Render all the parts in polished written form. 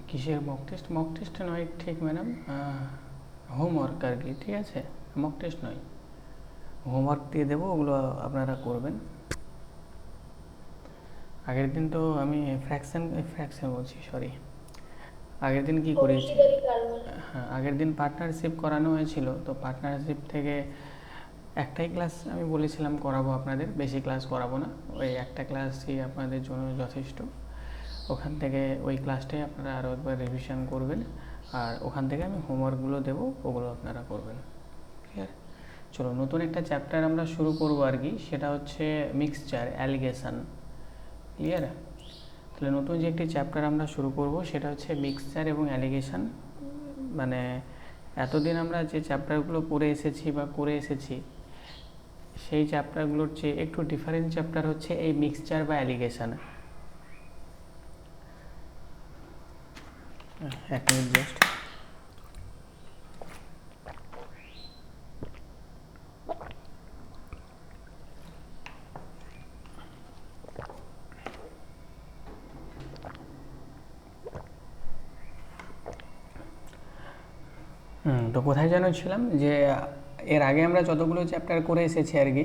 কিসের mock test নয় ঠিক ম্যাডাম, হোমওয়ার্ক আর কি, ঠিক আছে, মক টেস্ট নয়, হোমওয়ার্ক দিয়ে দেবো, ওগুলো আপনারা করবেন। আগের দিন তো আমি ফ্র্যাকশন বলছি, সরি, আগের দিন কি করেছি, হ্যাঁ আগের দিন পার্টনারশিপ করানো হয়েছিল, তো পার্টনারশিপ থেকে একটাই ক্লাস আমি বলেছিলাম করাবো আপনাদের, বেশি ক্লাস করাবো না, ওই একটা ক্লাসই আপনাদের জন্য যথেষ্ট। ওখান থেকে ওই ক্লাসটাই আপনারা আরও একবার রিভিশন করবেন, আর ওখান থেকে আমি হোমওয়ার্কগুলো দেবো, ওগুলো আপনারা করবেন। ক্লিয়ার? চলো নতুন একটা চ্যাপ্টার আমরা শুরু করবো আর কি, সেটা হচ্ছে মিক্সচার অ্যালিগেশন। ক্লিয়ার? তাহলে নতুন যে একটি চ্যাপ্টার আমরা শুরু করব সেটা হচ্ছে মিক্সচার এবং অ্যালিগেশন। মানে এতদিন আমরা যে চ্যাপ্টারগুলো পড়ে এসেছি বা করে এসেছি, সেই চ্যাপ্টারগুলোর চেয়ে একটু ডিফারেন্ট চ্যাপ্টার হচ্ছে এই মিক্সচার বা অ্যালিগেশন। এক মিনিট জাস্ট। তো কোথায় যেন ছিলাম, যে এর আগে আমরা যতগুলো চ্যাপ্টার করে এসেছি আর কি,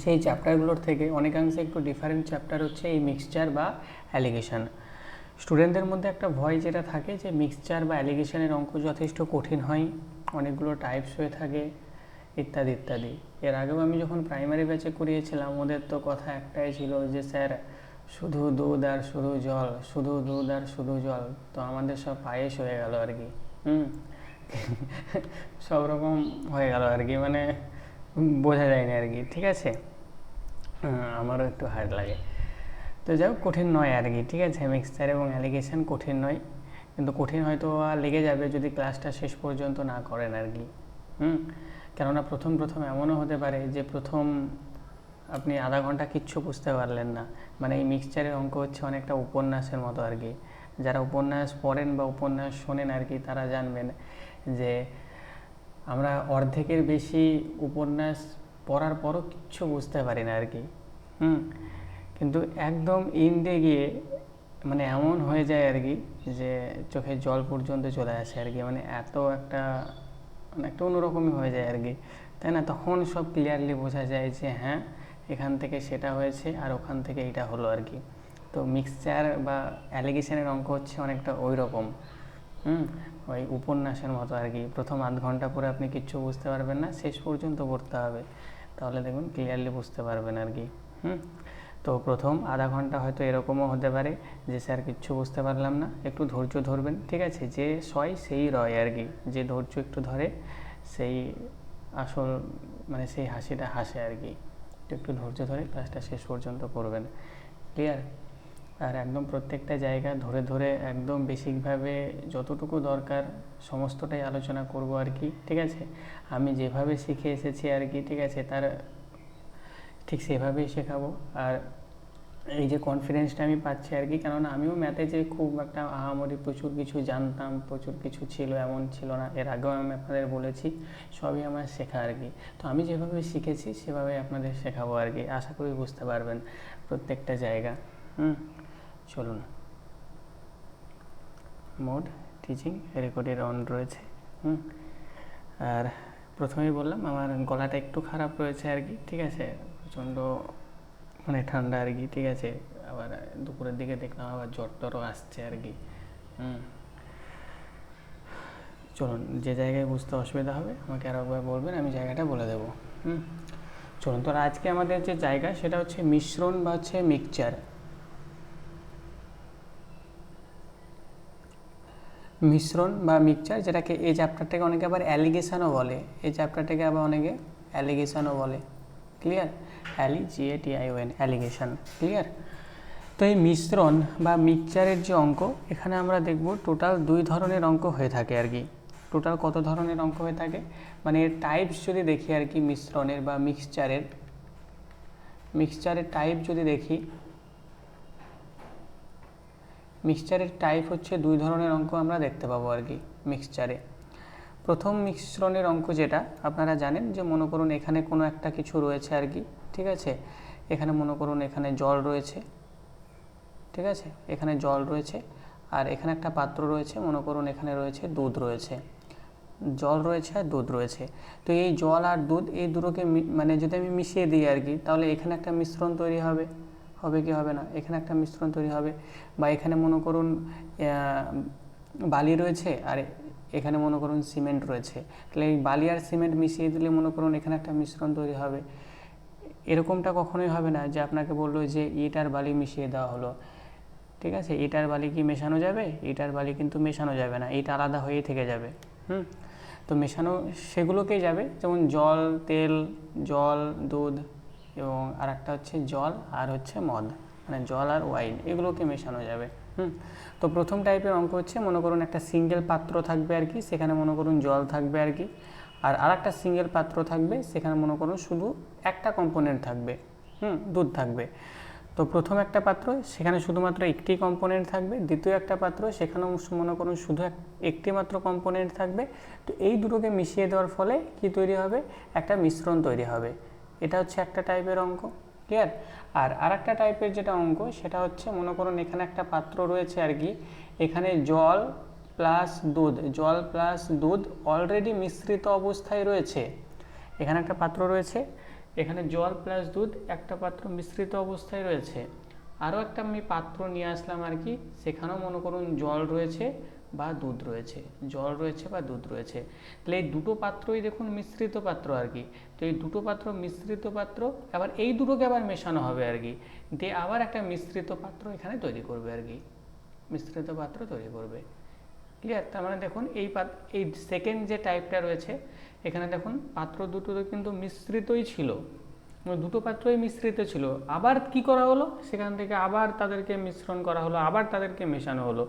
সেই চ্যাপ্টারগুলোর থেকে অনেকাংশে একটু ডিফারেন্ট চ্যাপ্টার হচ্ছে এই মিক্সচার বা অ্যালিগেশন। স্টুডেন্টদের মধ্যে একটা ভয় যেটা থাকে যে মিক্সচার বা অ্যালিগেশনের অঙ্ক যথেষ্ট কঠিন হয়, অনেকগুলো টাইপস হয়ে থাকে, ইত্যাদি ইত্যাদি। এর আগেও আমি যখন প্রাইমারি ব্যাচে করিয়েছিলাম, ওদের তো কথা একটাই ছিল যে স্যার শুধু দুধ আর শুধু জল, শুধু দুধ আর শুধু জল, তো আমাদের সব পায়েস হয়ে গেল আর কি। সব রকম হয়ে গেল আর কি, মানে বোঝা যায়নি আর কি, ঠিক আছে। আমারও একটু হার্ড লাগে, তো যাই হোক কঠিন নয় আর কি, ঠিক আছে, মিক্সচার এবং অ্যালিগেশন কঠিন নয়, কিন্তু কঠিন হয়তো লেগে যাবে যদি ক্লাসটা শেষ পর্যন্ত না করেন আর কি। কেননা প্রথম এমনও হতে পারে যে প্রথম আপনি আধা ঘন্টা কিচ্ছু বুঝতে পারলেন না, মানে এই মিক্সচারের অঙ্ক হচ্ছে অনেকটা উপন্যাসের মতো আর কি। যারা উপন্যাস পড়েন বা উপন্যাস শোনেন আর কি, তারা জানবেন যে আমরা অর্ধেকের বেশি উপন্যাস পড়ার পরও কিচ্ছু বুঝতে পারি না আর কি। কিন্তু একদম ইন্ডে গিয়ে মানে এমন হয়ে যায় আর কি যে চোখে জল পর্যন্ত চলে আসে আর কি, মানে এত একটা মানে একটা অন্যরকমই হয়ে যায় আর কি, তাই না? তখন সব ক্লিয়ারলি বোঝা যায় যে হ্যাঁ এখান থেকে সেটা হয়েছে আর ওখান থেকে এটা হলো আর কি। তো মিক্সচার বা অ্যালিগেশনের অঙ্ক হচ্ছে অনেকটা ওই রকম, ওই উপন্যাসের মতো আর কি। প্রথম আধ ঘন্টা পরে আপনি কিচ্ছু বুঝতে পারবেন না, শেষ পর্যন্ত পড়তে হবে, তাহলে দেখুন ক্লিয়ারলি বুঝতে পারবেন আর কি। তো প্রথম আধা ঘন্টা হয়তো এরকমও হতে পারে যে স্যার কিচ্ছু বুঝতে পারলাম না, একটু ধৈর্য ধরবেন, ঠিক আছে, যে সয় সেই রয় আর কি, যে ধৈর্য একটু ধরে সেই আসল মানে সেই হাসিটা হাসে আর কি। একটু ধৈর্য ধরে ক্লাসটা শেষ পর্যন্ত করবেন। ক্লিয়ার? আর একদম প্রত্যেকটা জায়গা ধরে ধরে একদম বেসিকভাবে যতটুকু দরকার সমস্তটাই আলোচনা করব আর কি, ঠিক আছে। আমি যেভাবে শিখে এসেছি আর কি, ঠিক আছে, তার ঠিক সেভাবেই শেখাবো। আর এই যে কনফিডেন্সটা আমি পাচ্ছি আর কি, কেননা আমিও ম্যাথে যে খুব একটা আহামরি প্রচুর কিছু জানতাম, প্রচুর কিছু ছিল এমন ছিল না, এর আগেও আমি আপনাদের বলেছি, সবই আমার শেখা আর কি। তো আমি যেভাবে শিখেছি সেভাবে আপনাদের শেখাবো আর কি, আশা করি বুঝতে পারবেন প্রত্যেকটা জায়গা। চলুন, মোড টিচিং রেকর্ডের অন রয়েছে। আর প্রথমেই বললাম আমার গলাটা একটু খারাপ রয়েছে আর কি, ঠিক আছে, প্রচণ্ড মানে ঠান্ডা আর কি, ঠিক আছে। আবার দুপুরের দিকে দেখলাম আবার জ্বর টরও আসছে আর কি। চলুন, যে জায়গায় বুঝতে অসুবিধা হবে আমাকে আরও একবার বলবেন, আমি জায়গাটা বলে দেবো। চলুন, তো আজকে আমাদের যে জায়গা সেটা হচ্ছে মিশ্রণ বা হচ্ছে মিক্সচার। মিশ্রণ বা মিক্সচার, যেটাকে এই চ্যাপ্টারটাকে অনেকে আবার অ্যালিগেশনও বলে, এই চ্যাপ্টারটাকে আবার অনেকে অ্যালিগেশনও বলে। ক্লিয়ার? LEGATION, allegation. ক্লিয়ার? তো এই মিশ্রণ বা মিক্সচারের যে অঙ্ক, এখানে আমরা দেখব টোটাল 2 ধরনের অঙ্ক হয়ে থাকে আর কি। টোটাল কত ধরনের অঙ্ক হয়ে থাকে, মানে এর টাইপস যদি দেখি আর কি, মিশ্রণের বা মিক্সচারের টাইপ যদি দেখি, মিক্সচারের টাইপ হচ্ছে 2 ধরনের অঙ্ক আমরা দেখতে পাবো আর কি মিক্সচারে। প্রথম মিশ্রণের অঙ্ক যেটা আপনারা জানেন, যে মনে করুন এখানে কোনো একটা কিছু রয়েছে আর কি, ঠিক আছে, এখানে মনে করুন এখানে জল রয়েছে, ঠিক আছে, এখানে জল রয়েছে, আর এখানে একটা পাত্র রয়েছে, মনে করুন এখানে রয়েছে দুধ রয়েছে, জল রয়েছে আর দুধ রয়েছে। তো এই জল আর দুধ এই দুটোকে মানে যদি আমি মিশিয়ে দিই আর কি, তাহলে এখানে একটা মিশ্রণ তৈরি হবে, হবে কি হবে না? এখানে একটা মিশ্রণ তৈরি হবে। বা এখানে মনে করুন বালি রয়েছে আর এখানে মনে করুন সিমেন্ট রয়েছে, তাহলে এই বালি আর সিমেন্ট মিশিয়ে দিলে মনে করুন এখানে একটা মিশ্রণ তৈরি হবে। এরকমটা কখনোই হবে না যে আপনাকে বললো যে ইট আর বালি মিশিয়ে দেওয়া হলো, ঠিক আছে? ইট আর বালি কি মেশানো যাবে? ইট আর বালি কিন্তু মেশানো যাবে না, ইট আলাদা হয়েই থেকে যাবে। তো মেশানো সেগুলোকেই যাবে, যেমন জল, তেল, জল, দুধ এবং আর একটা হচ্ছে জল আর হচ্ছে মদ, মানে জল আর ওয়াইন, এগুলোকে মেশানো যাবে। তো প্রথম টাইপের অঙ্ক হচ্ছে মনে করুন একটা সিঙ্গেল পাত্র থাকবে আর কি, সেখানে মনে করুন জল থাকবে আর কি, আর একটা সিঙ্গেল পাত্র থাকবে, সেখানে মনে করুন শুধু একটা কম্পোনেন্ট থাকবে, দুধ থাকবে। তো প্রথম একটা পাত্র, সেখানে শুধুমাত্র একটি কম্পোনেন্ট থাকবে। দ্বিতীয় একটা পাত্র, সেখানেও মনে করুন শুধু একটি মাত্র কম্পোনেন্ট থাকবে। তো এই দুটোকে মিশিয়ে দেওয়ার ফলে কি তৈরি হবে? একটা মিশ্রণ তৈরি হবে। এটা হচ্ছে একটা টাইপের অঙ্ক, ক্লিয়ার? আর একটা টাইপের যেটা অঙ্ক, সেটা হচ্ছে মনে করুন এখানে একটা পাত্র রয়েছে আর কি, এখানে জল প্লাস দুধ, জল প্লাস দুধ অলরেডি মিশ্রিত অবস্থায় রয়েছে। এখানে একটা পাত্র রয়েছে, এখানে জল প্লাস দুধ একটা পাত্র মিশ্রিত অবস্থায় রয়েছে। আরও একটা আমি পাত্র নিয়ে আসলাম আর কি, সেখানেও মনে করুন জল রয়েছে বা দুধ রয়েছে, জল রয়েছে বা দুধ রয়েছে। তাহলে এই দুটো পাত্রই দেখুন মিশ্রিত পাত্র আর কি। তো এই দুটো পাত্র মিশ্রিত পাত্র, আবার এই দুটোকে আবার মেশানো হবে আর কি, দিয়ে আবার একটা মিশ্রিত পাত্র এখানে তৈরি করবে আর কি, মিশ্রিত পাত্র তৈরি করবে, ক্লিয়ার? তার মানে দেখুন এই সেকেন্ড যে টাইপটা রয়েছে, এখানে দেখুন পাত্র দুটো কিন্তু মিশ্রিতই ছিল, দুটো পাত্রই মিশ্রিত ছিল, আবার কি করা হলো, সেখান থেকে আবার তাদেরকে মিশ্রণ করা হলো, আবার তাদেরকে মেশানো হলো,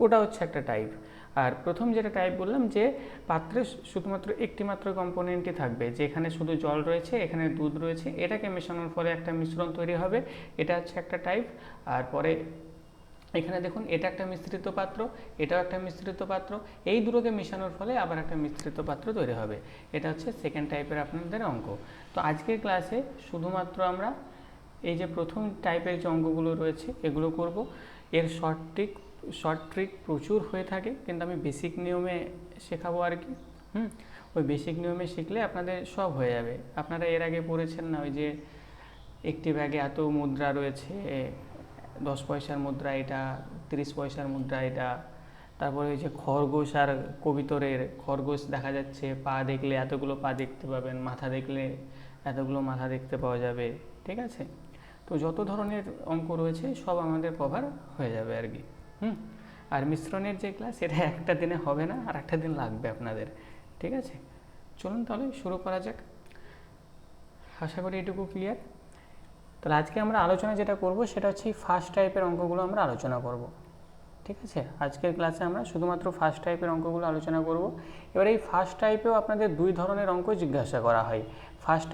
ওটা হচ্ছে একটা টাইপ। আর প্রথম যেটা টাইপ বললাম যে পাত্রে শুধুমাত্র একটি মাত্র কম্পোনেন্টই থাকবে, যে এখানে শুধু জল রয়েছে, এখানে দুধ রয়েছে, এটাকে মেশানোর ফলে একটা মিশ্রণ তৈরি হবে, এটা হচ্ছে একটা টাইপ। আর পরে এখানে দেখুন এটা একটা মিশ্রিত পাত্র, এটাও একটা মিশ্রিত পাত্র, এই দুটোকে মেশানোর ফলে আবার একটা মিশ্রিত পাত্র তৈরি হবে। এটা হচ্ছে সেকেন্ড টাইপের আপনাদের অঙ্ক। তো আজকের ক্লাসে শুধুমাত্র আমরা এই যে প্রথম টাইপের যে অঙ্কগুলো রয়েছে এগুলো করব। এর শর্ট ট্রিক প্রচুর হয়ে থাকে, কিন্তু আমি বেসিক নিয়মে শেখাবো আর কি। ওই বেসিক নিয়মে শিখলে আপনাদের সব হয়ে যাবে। আপনারা এর আগে পড়েছেন না, ওই যে একটি ব্যাগে এত মুদ্রা রয়েছে, 10 পয়সার মুদ্রা এটা, 30 পয়সার মুদ্রা এটা, তারপরে ওই যে খরগোশ আর কবিতরের, খরগোশ দেখা যাচ্ছে পা দেখলে এতগুলো পা দেখতে পাবেন, মাথা দেখলে এতগুলো মাথা দেখতে পাওয়া যাবে, ঠিক আছে? তো যত ধরনের অঙ্ক রয়েছে সব আমাদের কভার হয়ে যাবে আর কি। আর মিশ্রণের যে ক্লাস, এটা একটা দিনে হবে না, আর একটা দিন লাগবে আপনাদের, ঠিক আছে? চলুন তাহলে শুরু করা যাক। আশা করি এটুকু ক্লিয়ার। তাহলে আজকে আমরা আলোচনা যেটা করব সেটা হচ্ছে ফার্স্ট টাইপের অঙ্কগুলো আমরা আলোচনা করব, ঠিক আছে? আজকের ক্লাসে আমরা শুধুমাত্র ফার্স্ট টাইপের অঙ্কগুলো আলোচনা করব। এবার এই ফার্স্ট টাইপেও আপনাদের দুই ধরনের অঙ্ক জিজ্ঞাসা করা হয়। ফার্স্ট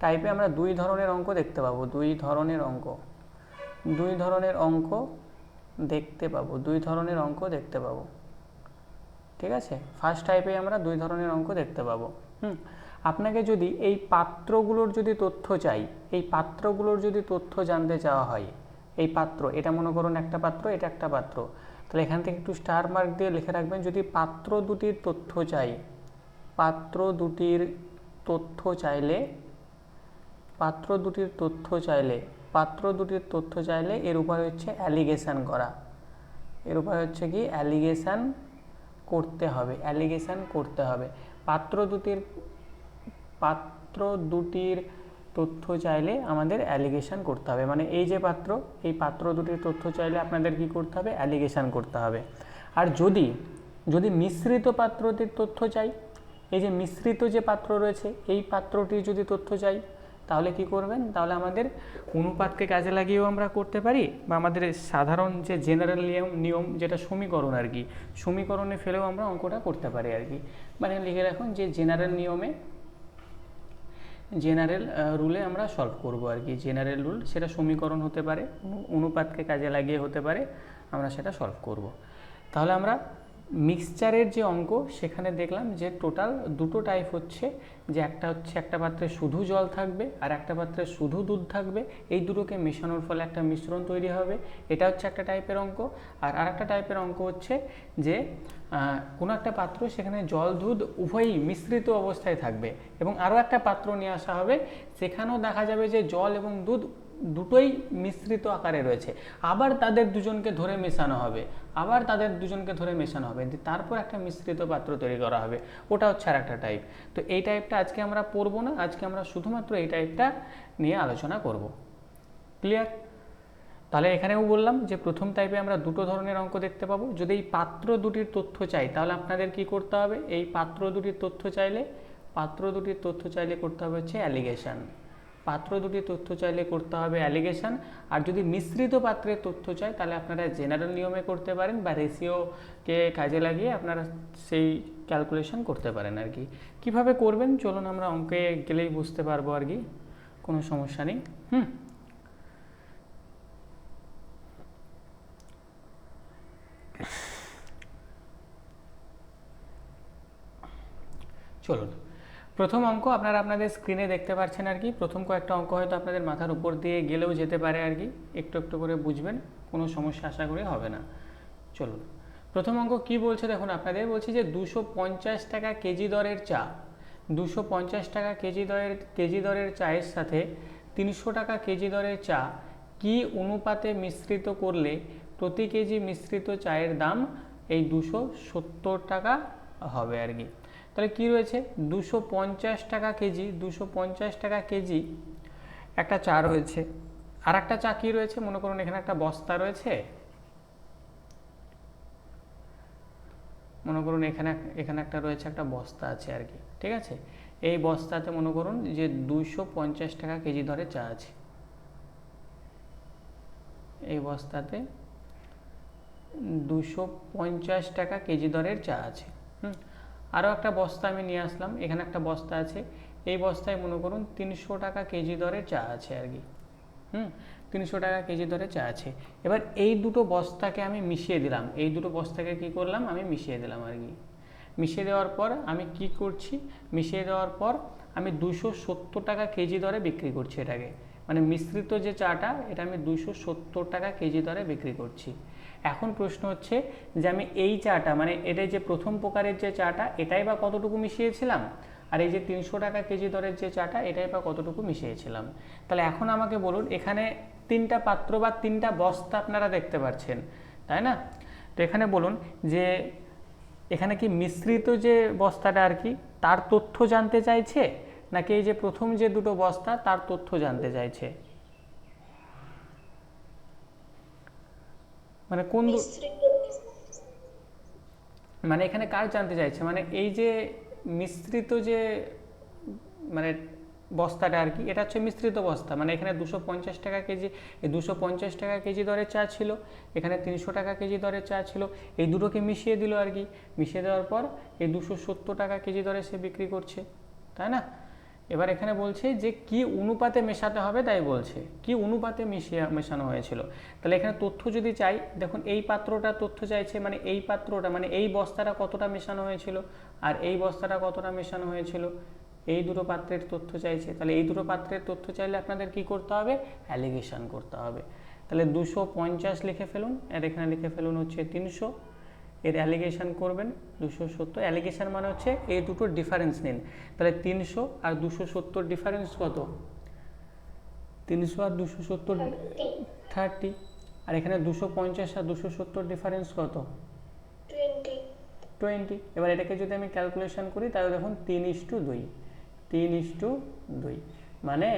টাইপে আমরা দুই ধরনের অঙ্ক দেখতে পাবো, দুই ধরনের অঙ্ক দেখতে পাবো, ঠিক আছে? ফার্স্ট টাইপে আমরা দুই ধরনের অঙ্ক দেখতে পাবো। আপনাকে যদি এই পাত্রগুলোর যদি তথ্য জানতে চাওয়া হয়, এই পাত্র, এটা মনে করুন একটা পাত্র, এটা একটা পাত্র, তাহলে এখান থেকে একটু স্টার মার্ক দিয়ে লিখে রাখবেন, যদি পাত্র দুটির তথ্য চাইলে এর উপায় হচ্ছে অ্যালিগেশন করা। এর উপায় হচ্ছে কি? অ্যালিগেশন করতে হবে। পাত্র দুটির তথ্য চাইলে আমাদের অ্যালিগেশন করতে হবে, মানে এই যে পাত্র, এই পাত্র দুটির তথ্য চাইলে আপনাদের কি করতে হবে? অ্যালিগেশন করতে হবে। আর যদি মিশ্রিত পাত্রটির তথ্য চাই, এই যে মিশ্রিত যে পাত্র রয়েছে, এই পাত্রটির যদি তথ্য চাই, তাহলে কি করবেন? তাহলে আমাদের অনুপাতকে কাজে লাগিয়েও আমরা করতে পারি, বা আমাদের সাধারণ যে জেনারেল নিয়ম যেটা সমীকরণ আর কি, সমীকরণে ফেলেও আমরা অঙ্কটা করতে পারি আর কি। মানে লিখে রাখুন যে জেনারেল রুলে আমরা সলভ করব আর কি। জেনারেল রুল, সেটা সমীকরণ হতে পারে, অনুপাতকে কাজে লাগিয়ে হতে পারে, আমরা সেটা সলভ করব। তাহলে আমরা মিক্সচারের যে অঙ্ক সেখানে দেখলাম যে টোটাল দুটো টাইপ হচ্ছে, যে একটা হচ্ছে একটা পাত্রে শুধু জল থাকবে আর একটা পাত্রে শুধু দুধ থাকবে, এই দুটোকে মেশানোর ফলে একটা মিশ্রণ তৈরি হবে, এটা হচ্ছে একটা টাইপের অঙ্ক। আর আরেকটা টাইপের অঙ্ক হচ্ছে যে কোনো একটা পাত্র সেখানে জল দুধ উভয়ই মিশ্রিত অবস্থায় থাকবে এবং আরও একটা পাত্র নিয়ে আসা হবে, সেখানেও দেখা যাবে যে জল এবং দুধ দুটোই মিশ্রিত আকারে রয়েছে, আবার তাদের দুজনকে ধরে মেশানো হবে, তারপর একটা মিশ্রিত পাত্র তৈরি করা হবে, ওটা হচ্ছে আর একটা টাইপ। তো এই টাইপটা আজকে আমরা পড়বো না, আজকে আমরা শুধুমাত্র এই টাইপটা নিয়ে আলোচনা করব। ক্লিয়ার? তাহলে এখানেও বললাম যে প্রথম টাইপে আমরা দুটো ধরনের অঙ্ক দেখতে পাবো। যদি এই পাত্র দুটির তথ্য চাই তাহলে আপনাদের কি করতে হবে, এই পাত্র দুটির তথ্য চাইলে করতে হবে হচ্ছে অ্যালিগেশন। আর যদি মিশ্রিত পাত্রের তথ্য চাই তাহলে আপনারা জেনারেল নিয়মে করতে পারেন বা রেশিওকে কাজে লাগিয়ে আপনারা সেই ক্যালকুলেশন করতে পারেন আর কি। কীভাবে করবেন চলুন আমরা অঙ্কে গেলেই বুঝতে পারবো আর কি, কোনো সমস্যা নেই। চলুন, প্রথম অঙ্ক আপনারা আপনাদের স্ক্রিনে দেখতে পাচ্ছেন আর কি। প্রথম কয়েকটা অঙ্ক হয়তো আপনাদের মাথার উপর দিয়ে গেলেও যেতে পারে আর কি, একটু একটু করে বুঝবেন, কোনো সমস্যা আশা করি হবে না। চলুন, প্রথম অঙ্ক কি বলছে দেখুন, আপনাদের বলছে যে 250 টাকা কেজি দরের চা, 250 টাকা কেজি দরের চায়ের সাথে 300 টাকা কেজি দরের চা কি অনুপাতে মিশ্রিত করলে প্রতি কেজি মিশ্রিত চায়ের দাম এই 270 টাকা হবে আর কি। তাহলে কি রয়েছে, 250 টাকা কেজি একটা চা রয়েছে, আর একটা চা কি রয়েছে, মনে করুন এখানে একটা বস্তা রয়েছে, মনে করুন এখানে একটা রয়েছে, একটা বস্তা আছে আর কি, ঠিক আছে। এই বস্তাতে মনে করুন যে 250 টাকা কেজি দরে চা আছে, এই বস্তাতে 250 টাকা কেজি দরের চা আছে। আরও একটা বস্তা আমি নিয়ে আসলাম, এখানে একটা বস্তা আছে, এই বস্তায় মনে করুন 300 টাকা কেজি দরে চা আছে আর কি। 300 টাকা কেজি দরে চা আছে। এবার এই দুটো বস্তাকে আমি মিশিয়ে দিলাম, কি করলাম, আমি মিশিয়ে দিলাম আর কি। মিশিয়ে দেওয়ার পর আমি কি করছি, আমি 270 টাকা কেজি দরে বিক্রি করছি এটাকে, মানে মিশ্রিত যে চাটা এটা আমি 270 টাকা কেজি দরে বিক্রি করছি। এখন প্রশ্ন হচ্ছে যে আমি এই চাটা, মানে এটাই যে প্রথম প্রকারের যে চাটা এটাই বা কতটুকু মিশিয়েছিলাম, আর এই যে 300 টাকা কেজি দরের যে চাটা এটাই বা কতটুকু মিশিয়েছিলাম। তাহলে এখন আমাকে বলুন, এখানে তিনটা পাত্র বা তিনটা বস্তা আপনারা দেখতে পাচ্ছেন, তাই না? তো এখানে বলুন যে এখানে কি মিশ্রিত যে বস্তাটা আর কি তার তথ্য জানতে চাইছে, নাকি এই যে প্রথম যে দুটো বস্তা তার তথ্য জানতে চাইছে, মানে কোন মানে এখানে কার জানতে চাইছে, মানে এই যে মিশ্রিত যে মানে বস্তাটা আর কি, এটা হচ্ছে মিশ্রিত বস্তা, মানে এখানে 250 টাকা কেজি, এই 250 টাকা কেজি দরের চা ছিল, এখানে 300 টাকা কেজি দরের চা ছিল, এই দুটোকে মিশিয়ে দিল আর কি। মিশিয়ে দেওয়ার পর এই 270 টাকা কেজি দরে সে বিক্রি করছে, তাই না? এবার এখানে বলছে যে কি অনুপাতে মেশাতে হবে, তাই বলছে কি অনুপাতে মেশানো হয়েছিল। তাহলে এখানে তথ্য যদি চাই, দেখুন এই পাত্রটা তথ্য চাইছে, মানে এই পাত্রটা মানে এই বস্তাটা কতটা মেশানো হয়েছিল আর এই বস্তাটা কতটা মেশানো হয়েছিল, এই দুটো পাত্রের তথ্য চাইছে। তাহলে এই দুটো পাত্রের তথ্য চাইলে আপনাদের কি করতে হবে, অ্যালিগেশন করতে হবে। তাহলে 250 লিখে ফেলুন, আর এখানে লিখে ফেলুন হচ্ছে 300, এর অ্যালিগেশন করবেন 270। অ্যালিগেশন মানে হচ্ছে এই দুটোর ডিফারেন্স নিন। তাহলে 300 আর 270 ডিফারেন্স কত, 300 আর 270 30, আর এখানে 250 আর 270 ডিফারেন্স কত 20। এবার এটাকে যদি আমি ক্যালকুলেশন করি তাহলে দেখুন 3:2, মানে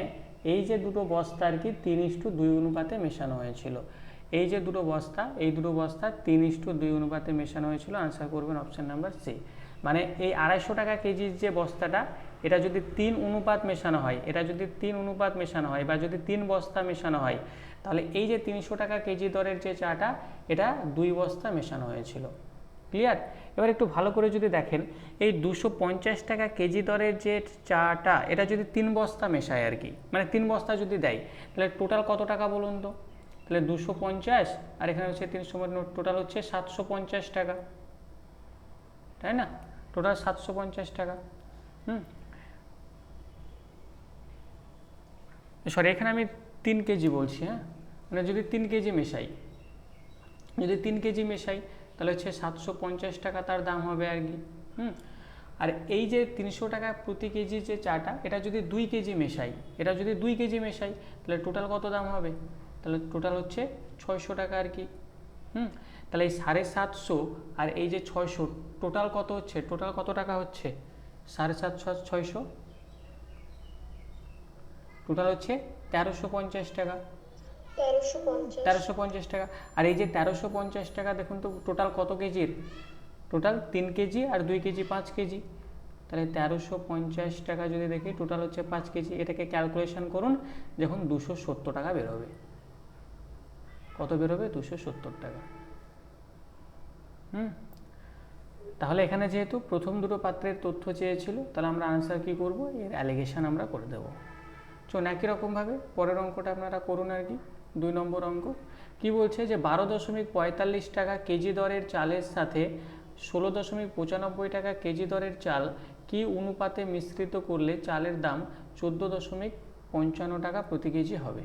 এই যে দুটো বস্তা আর কি 3:2 অনুপাতে মেশানো হয়েছিল। এই যে দুটো বস্তা, এই দুটো বস্তা 3:2 অনুপাতে মেশানো হয়েছিল। আনসার করবেন অপশান নাম্বার সি। মানে এই 250 টাকা কেজির যে বস্তাটা, এটা যদি 3 অনুপাত মেশানো হয়, বা যদি 3 বস্তা মেশানো হয়, তাহলে এই যে 300 টাকা কেজি দরের যে চাটা এটা 2 বস্তা মেশানো হয়েছিল। ক্লিয়ার? এবার একটু ভালো করে যদি দেখেন, এই 250 টাকা কেজি দরের যে চাটা এটা যদি 3 বস্তা মেশায় আর কি, মানে 3 বস্তা যদি দেয়, তাহলে টোটাল কত টাকা বলুন তো। তাহলে 250 আর এখানে হচ্ছে 300, টোটাল হচ্ছে 750 টাকা। তাই না? টোটাল 750 টাকা। সরি, এখানে আমি 3 কেজি বলছি, হ্যাঁ, মানে যদি 3 কেজি মেশাই, তাহলে হচ্ছে 750 টাকা তার দাম হবে আর কি। আর এই যে 300 টাকা প্রতি কেজি যে চাটা, এটা যদি 2 কেজি মেশাই, তাহলে টোটাল কত দাম হবে? তাহলে টোটাল হচ্ছে 600 টাকা আর কি। তাহলে এই 750 আর এই যে 600 টোটাল কত হচ্ছে? টোটাল কত টাকা হচ্ছে? 750 আর 600 টোটাল হচ্ছে 1350 টাকা। 1350 টাকা। আর এই যে 1350 টাকা দেখুন তো টোটাল কত কেজির? টোটাল 3 কেজি আর 2 কেজি 5 কেজি। তাহলে 1350 টাকা যদি দেখি, টোটাল হচ্ছে 5 কেজি। এটাকে ক্যালকুলেশন করুন, যখন 270 টাকা বেরোবে। কত বেরোবে? 270 টাকা। তাহলে এখানে যেহেতু প্রথম দুটো পাত্রের তথ্য চেয়েছিল, তাহলে আমরা আনসার কি করব? এর অ্যালিগেশন আমরা করে দেব। চলুন একই রকমভাবে পরের অঙ্কটা আপনারা করুন আর কি। 2 নম্বর অঙ্ক কি বলছে? যে 12.45 টাকা কেজি দরের চালের সাথে 16.95 টাকা কেজি দরের চাল কি অনুপাতে মিশ্রিত করলে চালের দাম 14.55 টাকা প্রতি কেজি হবে?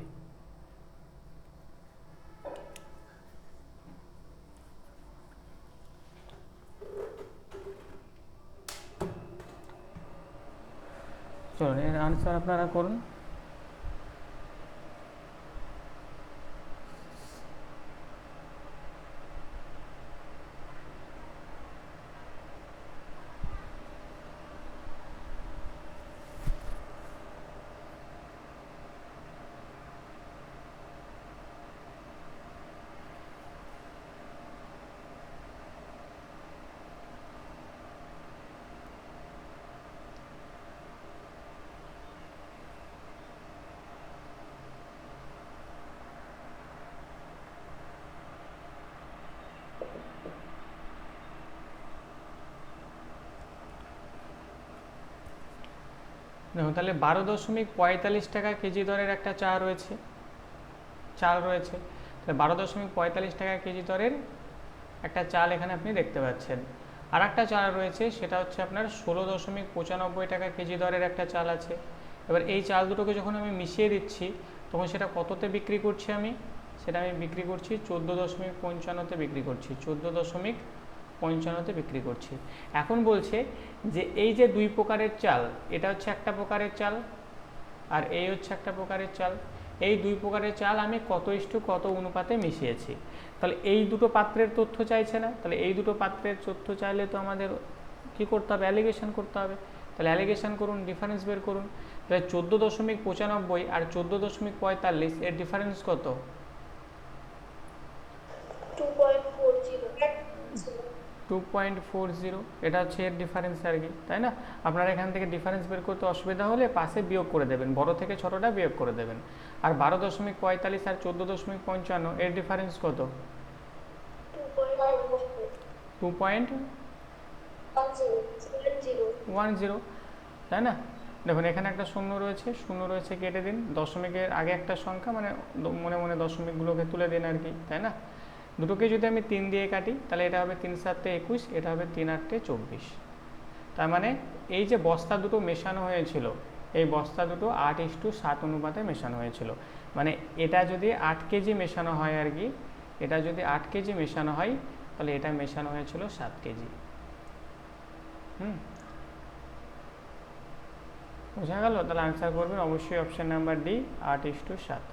চলুন এর আনসার আপনারা করুন। দেখুন, তাহলে 12.45 টাকা কেজি দরের একটা চাল রয়েছে। তাহলে 12.45 টাকা কেজি দরের একটা চাল এখানে আপনি দেখতে পাচ্ছেন। আর একটা চাল রয়েছে, সেটা হচ্ছে আপনার 16.95 টাকা কেজি দরের একটা চাল আছে। এবার এই চাল দুটোকে যখন আমি মিশিয়ে দিচ্ছি, তখন সেটা কততে বিক্রি করছি? সেটা আমি বিক্রি করছি 14.55-তে বিক্রি করছি। 14.55-তে বিক্রি করছি। এখন বলছে যে এই যে 2 প্রকারের চাল, এটা হচ্ছে একটা প্রকারের চাল আর এই হচ্ছে একটা প্রকারের চাল। এই 2 প্রকারের চাল আমি কত অনুপাতে মিশিয়েছি। তাহলে এই দুটো পাত্রের তথ্য চাইছে না? তাহলে এই দুটো পাত্রের তথ্য চাইলে তো আমাদের কি করতে হবে? অ্যালিগেশন করতে হবে। তাহলে অ্যালিগেশন করুন, ডিফারেন্স বের করুন। তাহলে 14.95 আর 14.45 এর ডিফারেন্স কত? 2.40। এটা হচ্ছে এর ডিফারেন্স আর কি, তাই না? আপনারা এখান থেকে ডিফারেন্স বের করতে অসুবিধা হলে পাশে বিয়োগ করে দেবেন, বড় থেকে ছোটটা বিয়োগ করে দেবেন। আর 12.45 আর 14.55 এর ডিফারেন্স কত? 2.10, তাই না? দেখুন এখানে একটা শূন্য রয়েছে, কেটে দিন। দশমিকের আগে একটা সংখ্যা, মানে মনে মনে দশমিকগুলোকে তুলে দিন আর কি, তাই না? দুটোকে যদি আমি 3 দিয়ে কাটি, তাহলে এটা হবে 3 7 21, এটা হবে 3 8 24। তার মানে এই যে বস্তা দুটো মেশানো হয়েছিল, এই বস্তা দুটো 8:7 অনুপাতে মেশানো হয়েছিল। মানে এটা যদি 8 কেজি মেশানো হয় আর কি, এটা যদি 8 কেজি মেশানো হয়, তাহলে এটা মেশানো হয়েছিল 7 কেজি। বোঝা গেল? তাহলে আনসার করবেন অবশ্যই অপশন নাম্বার ডি, 8:7।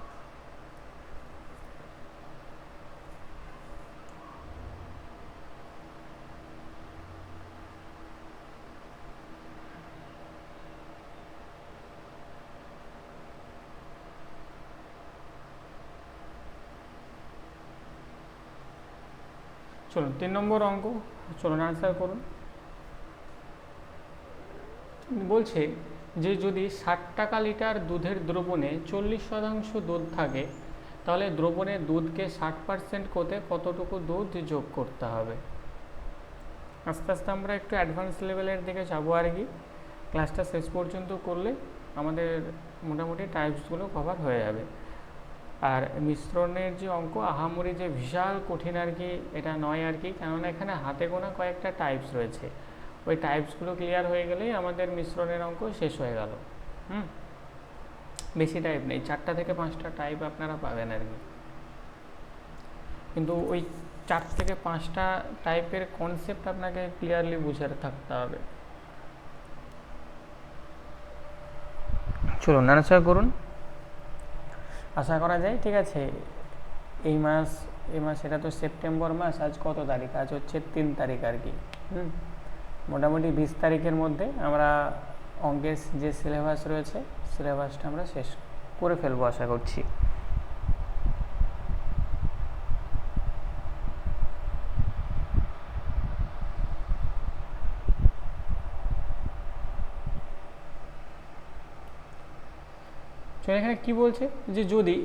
চলুন 3 নম্বর অঙ্ক, চলুন আনসার করুন। বলছে যে যদি 60 টাকা লিটার দুধের দ্রবণে 40% দুধ থাকে, তাহলে দ্রবণের দুধকে 60% করতে কতটুকু দুধ যোগ করতে হবে? আস্তে আস্তে আমরা একটু অ্যাডভান্স লেভেলের দিকে যাবো আর কি। ক্লাসটা শেষ পর্যন্ত করলে আমাদের মোটামুটি টাইপসগুলো কভার হয়ে যাবে। আর মিশ্রণের যে অঙ্ক আহামরি যে বিশাল কঠিন আর কি এটা নয় আর কি, কেননা এখানে হাতে গোনা কয়েকটা টাইপস রয়েছে। ওই টাইপসগুলো ক্লিয়ার হয়ে গেলেই আমাদের মিশ্রণের অঙ্ক শেষ হয়ে গেল। বেশি টাইপ নেই, 4টা থেকে 5টা টাইপ আপনারা পাবেন আর কি, কিন্তু ওই 4 থেকে 5টা টাইপের কনসেপ্ট আপনাকে ক্লিয়ারলি বুঝে থাকতে হবে। চলুন আনসার করুন, আশা করা যায়। ঠিক আছে, এই মাস এটা তো সেপ্টেম্বর মাস, আজ কত তারিখ? আজ হচ্ছে 3 তারিখ আর কি। মোটামুটি 20 তারিখের মধ্যে আমরা অঙ্কের যে সিলেবাস রয়েছে সিলেবাসটা আমরা শেষ করে ফেলবো আশা করছি। চলো এখানে কি বলছে, যে যদি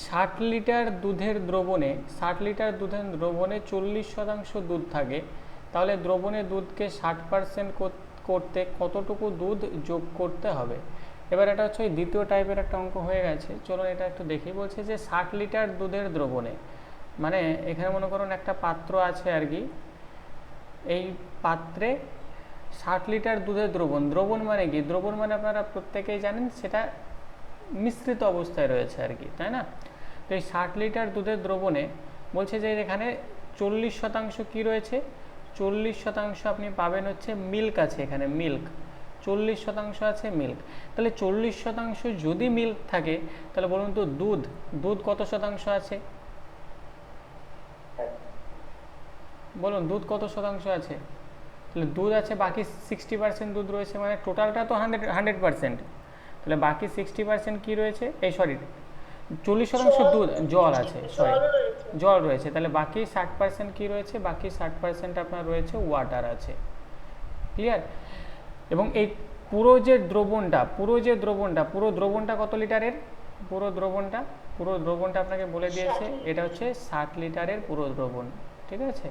60 লিটার দুধের দ্রবণে 40% দুধ থাকে, তাহলে দ্রবণে দুধকে 60% করতে কতটুকু দুধ যোগ করতে হবে। এবার এটা হচ্ছে ওই দ্বিতীয় টাইপের একটা অঙ্ক হয়ে গেছে। চলো এটা একটু দেখি। বলছে যে 60 লিটার দুধের দ্রবণে, মানে এখানে মনে করুন একটা পাত্র আছে আর কি, এই পাত্রে 60 লিটার দুধের দ্রবণ মানে কি? দ্রবণ মানে আপনারা প্রত্যেকেই জানেন সেটা মিশ্রিত অবস্থায় রয়েছে আর কি, তাই না? তো এই 60 লিটার দুধের দ্রবণে বলছে যে এখানে 40% কি রয়েছে? 40% আপনি পাবেন হচ্ছে মিল্ক আছে, এখানে মিল্ক 40% আছে মিল্ক। তাহলে 40% যদি মিল্ক থাকে, তাহলে বলুন তো দুধ কত শতাংশ আছে? বলুন দুধ কত শতাংশ আছে? তাহলে দুধ আছে, বাকি 60% দুধ রয়েছে, মানে টোটালটা তো 100%। তাহলে বাকি 60% কি রয়েছে? 40% দুধ, জল আছে, জল রয়েছে। তাহলে বাকি 60% কি রয়েছে? বাকি 60% আপনার রয়েছে ওয়াটার আছে। ক্লিয়ার? এবং এই পুরো দ্রবণটা কত লিটারের? পুরো দ্রবণটা আপনাকে বলে দিয়েছে, এটা হচ্ছে 60 লিটারের পুরো দ্রবণ। ঠিক আছে,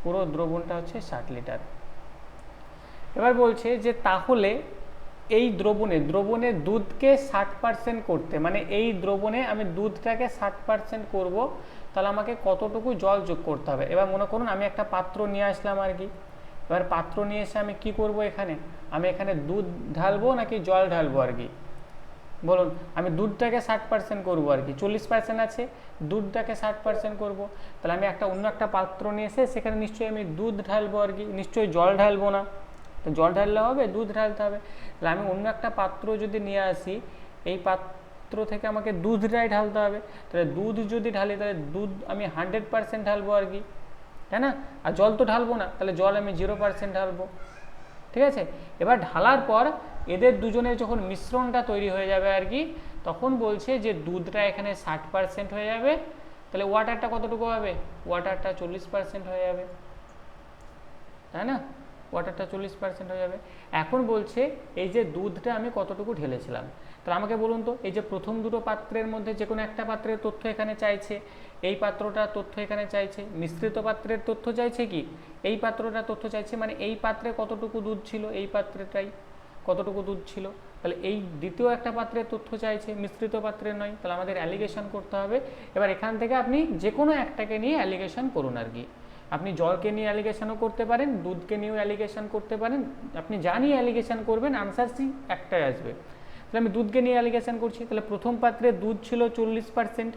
পুরো দ্রবণটা হচ্ছে 60 লিটার। এবার বলছে যে তাহলে এই দ্রবণে দুধকে 60% করতে, মানে এই দ্রবণে আমি দুধটাকে 60% করব, তাহলে আমাকে কতটুকু জল যোগ করতে হবে। এবার মনে করুন আমি একটা পাত্র নিয়ে আসলাম আর কি। এবার পাত্র নিয়ে এসে আমি কি করব? আমি এখানে দুধ ঢালবো নাকি জল ঢালবো আর কি? বলুন, আমি দুধটাকে 60% করবো আর কি, 40% আছে, দুধটাকে 60% করব। তাহলে আমি অন্য একটা পাত্র নিয়ে এসে সেখানে নিশ্চয়ই আমি দুধ ঢালবো আর কি, নিশ্চয়ই জল ঢালবো না। তো জল ঢাললে হবে? দুধ ঢালতে হবে। তাহলে আমি অন্য একটা পাত্র যদি নিয়ে আসি, এই পাত্র থেকে আমাকে দুধটাই ঢালতে হবে। তাহলে দুধ যদি ঢালি, তাহলে দুধ আমি 100% ঢালবো আর কি, তাই না? আর জল তো ঢালবো না, তাহলে জল আমি 0% ঢালবো। ঠিক আছে, এবার ঢালার পর এদের দুজনের যখন মিশ্রণটা তৈরি হয়ে যাবে আর কি, তখন বলছে যে দুধটা এখানে 60% হয়ে যাবে, তাহলে ওয়াটারটা কতটুকু হবে? ওয়াটারটা 40% হয়ে যাবে, তাই না? ওয়াটারটা 40% হয়ে যাবে। এখন বলছে এই যে দুধটা আমি কতটুকু ঢেলেছিলাম, তাহলে আমাকে বলুন তো, এই যে প্রথম দুটো পাত্রের মধ্যে যে কোনো একটা পাত্রের তথ্য এখানে চাইছে, এই পাত্রটার তথ্য এখানে চাইছে, মিশ্রিত পাত্রের তথ্য চাইছে কি? এই পাত্রটার তথ্য চাইছে, মানে এই পাত্রে কতটুকু দুধ ছিল, এই পাত্রটাই কতটুকু দুধ ছিল। তাহলে এই দ্বিতীয় একটা পাত্রের তথ্য চাইছে, মিশ্রিত পাত্রের নয়। তাহলে আমাদের অ্যালিগেশন করতে হবে। এবার এখান থেকে আপনি যে কোনো একটাকে নিয়ে অ্যালিগেশন করুন আর কি। আপনি জলকে নিয়ে অ্যালিগেশনও করতে পারেন, দুধকে নিয়েও অ্যালিগেশন করতে পারেন। আপনি যা নিয়ে অ্যালিগেশন করবেন আনসার একটাই আসবে। তাহলে আমি দুধকে নিয়ে অ্যালিগেশন করছি। তাহলে প্রথম পাত্রে দুধ ছিল 40%,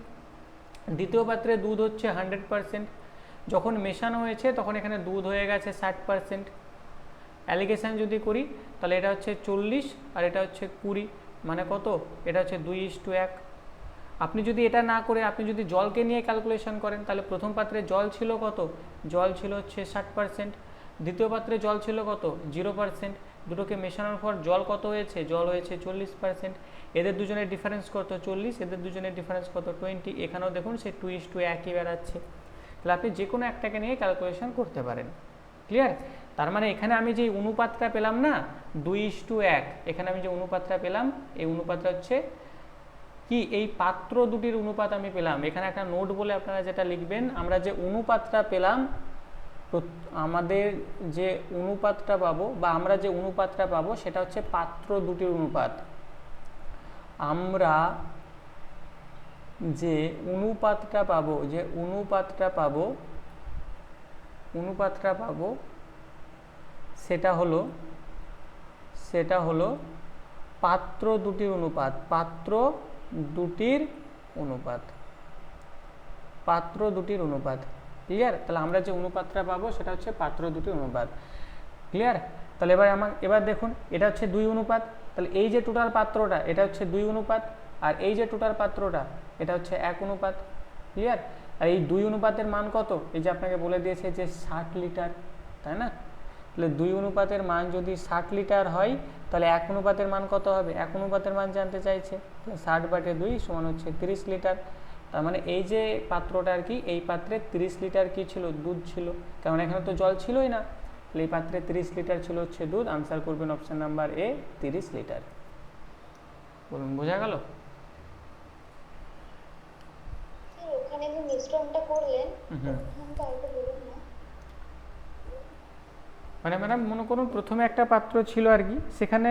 দ্বিতীয় পাত্রে দুধ হচ্ছে 100%। যখন মেশানো হয়েছে তখন এখানে দুধ হয়ে গেছে 60%। অ্যালিগেশন যদি করি, তাহলে এটা হচ্ছে 40 আর এটা হচ্ছে 20, মানে কত? এটা হচ্ছে 2:1। আপনি যদি এটা না করে আপনি যদি জলকে নিয়ে ক্যালকুলেশন করেন, তাহলে প্রথম পাত্রে জল ছিল কত? জল ছিল হচ্ছে 60%। দ্বিতীয় পাত্রে জল ছিল কত? 0%। দুটোকে মেশানোর পর জল কত হয়েছে? জল হয়েছে 40%। এদের দুজনের ডিফারেন্স কত? 40। এদের দুজনের ডিফারেন্স কত? 20। এখানেও দেখুন সে 2:1ই বেড়াচ্ছে। তাহলে আপনি যে কোনো একটাকে নিয়ে ক্যালকুলেশন করতে পারেন। ক্লিয়ার? তার মানে এখানে আমি যে অনুপাতটা পেলাম না 2:1, এখানে আমি যে অনুপাতটা পেলাম, এই অনুপাতটা হচ্ছে কি? এই পাত্র দুটির অনুপাত আমি পেলাম। এখানে একটা নোট বলে আপনারা যেটা লিখবেন, আমরা যে অনুপাতটা পেলাম, আমাদের যে অনুপাতটা পাবো বা আমরা যে অনুপাতটা পাবো সেটা হচ্ছে পাত্র দুটির অনুপাত। আমরা যে অনুপাতটা পাবো সেটা হলো পাত্র দুটির অনুপাত, পাত্র দুটির অনুপাত, পাত্র দুটির অনুপাত। ক্লিয়ার? তাহলে আমরা যে অনুপাতটা পাবো সেটা হচ্ছে পাত্র দুটির অনুপাত। ক্লিয়ার? তাহলে এবার দেখুন, এটা হচ্ছে 2 অনুপাত, তাহলে এই যে টোটাল পাত্রটা এটা হচ্ছে 2 অনুপাত, আর এই যে টোটাল পাত্রটা এটা হচ্ছে 1 অনুপাত। ক্লিয়ার? আর এই 2 অনুপাতের মান কত? এই যে আপনাকে বলে দিয়েছে যে 60 লিটার, তাই না? তাহলে 2 অনুপাতের মান যদি 60 লিটার হয়, তাহলে 1 অনুপাতের মান কত হবে? 1 অনুপাতের মান জানতে চাইছে, 60/2 সমান হচ্ছে 30 লিটার। তার মানে এই যে পাত্রটা আর কি, এই পাত্রে 30 লিটার কি ছিল? দুধ ছিল, কারণ এখানে তো জল ছিলই না। তাহলে এই পাত্রে 30 লিটার ছিল হচ্ছে দুধ। আনসার করবেন অপশন নাম্বার এ, 30 লিটার। বলুন, বোঝা গেল? ওখানে যে মিশ্রণটা করলেন ওখানটা আরেকটু বলুন না। মানে ম্যাডাম মনে করুন প্রথমে একটা পাত্র ছিল আর কি, সেখানে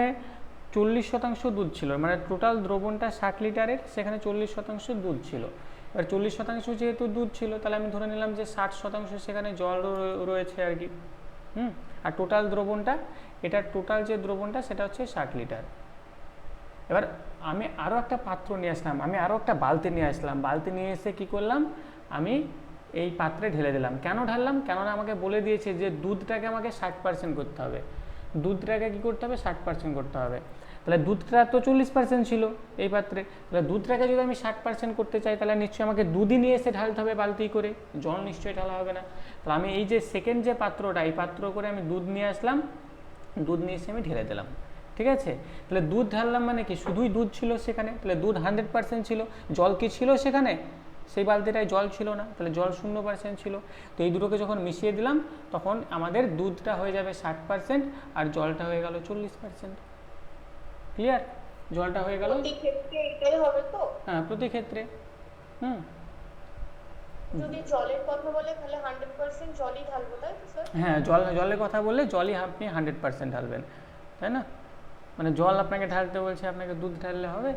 40% দুধ ছিল, মানে টোটাল দ্রবণটা 60 লিটারের, সেখানে 40% দুধ ছিল। এবার 40% যেহেতু দুধ ছিল, তাহলে আমি ধরে নিলাম যে 60% সেখানে জল রয়েছে আর কি। আর টোটাল দ্রবণটা, এটা টোটাল যে দ্রবণটা সেটা হচ্ছে 60 লিটার। এবার আমি আরও একটা পাত্র নিয়ে আসলাম, আমি আরও একটা বালতি নিয়ে আসলাম, বালতি নিয়ে এসে কী করলাম, আমি এই পাত্রে ঢেলে দিলাম। কেন ঢাললাম? কেননা আমাকে বলে দিয়েছে যে দুধটাকে আমাকে 60% করতে হবে, দুধটাকে কী করতে হবে? 60% করতে হবে। তাহলে দুধটা তো 40% ছিল এই পাত্রে, তাহলে দুধটাকে যদি আমি 60% করতে চাই, তাহলে নিশ্চয়ই আমাকে দুধই নিয়ে এসে ঢালতে হবে বালতি করে, জল নিশ্চয়ই ঢালা হবে না। তাহলে আমি এই যে সেকেন্ড যে পাত্রটা, এই পাত্র করে আমি দুধ নিয়ে আসলাম, দুধ নিয়ে এসে আমি ঢেলে দিলাম। ঠিক আছে? তাহলে দুধ ঢাললাম মানে কি? শুধুই দুধ ছিল সেখানে, তাহলে দুধ 100% ছিল। জল কি ছিল সেখানে? সেই বালতিটায় জল ছিল না, তাহলে জল 0% ছিল। তো এই দুটোকে যখন মিশিয়ে দিলাম, তখন আমাদের দুধটা হয়ে যাবে 60% আর জলটা হয়ে গেল 40%। ক্লিয়ার? জলটা হয়ে গেল, প্রতি ক্ষেত্রে এটাই হবে তো? হ্যাঁ, প্রতি ক্ষেত্রে। যদি জলের কথা বলে তাহলে 100% জলই ঢালবো, তাই তো স্যার? হ্যাঁ, জলের কথা বললে জলই আপনি 100% ঢালবেন, তাই না? মানে জল আপনাকে ঢালতে বলছে, আপনাকে দুধ ঢাললে হবে?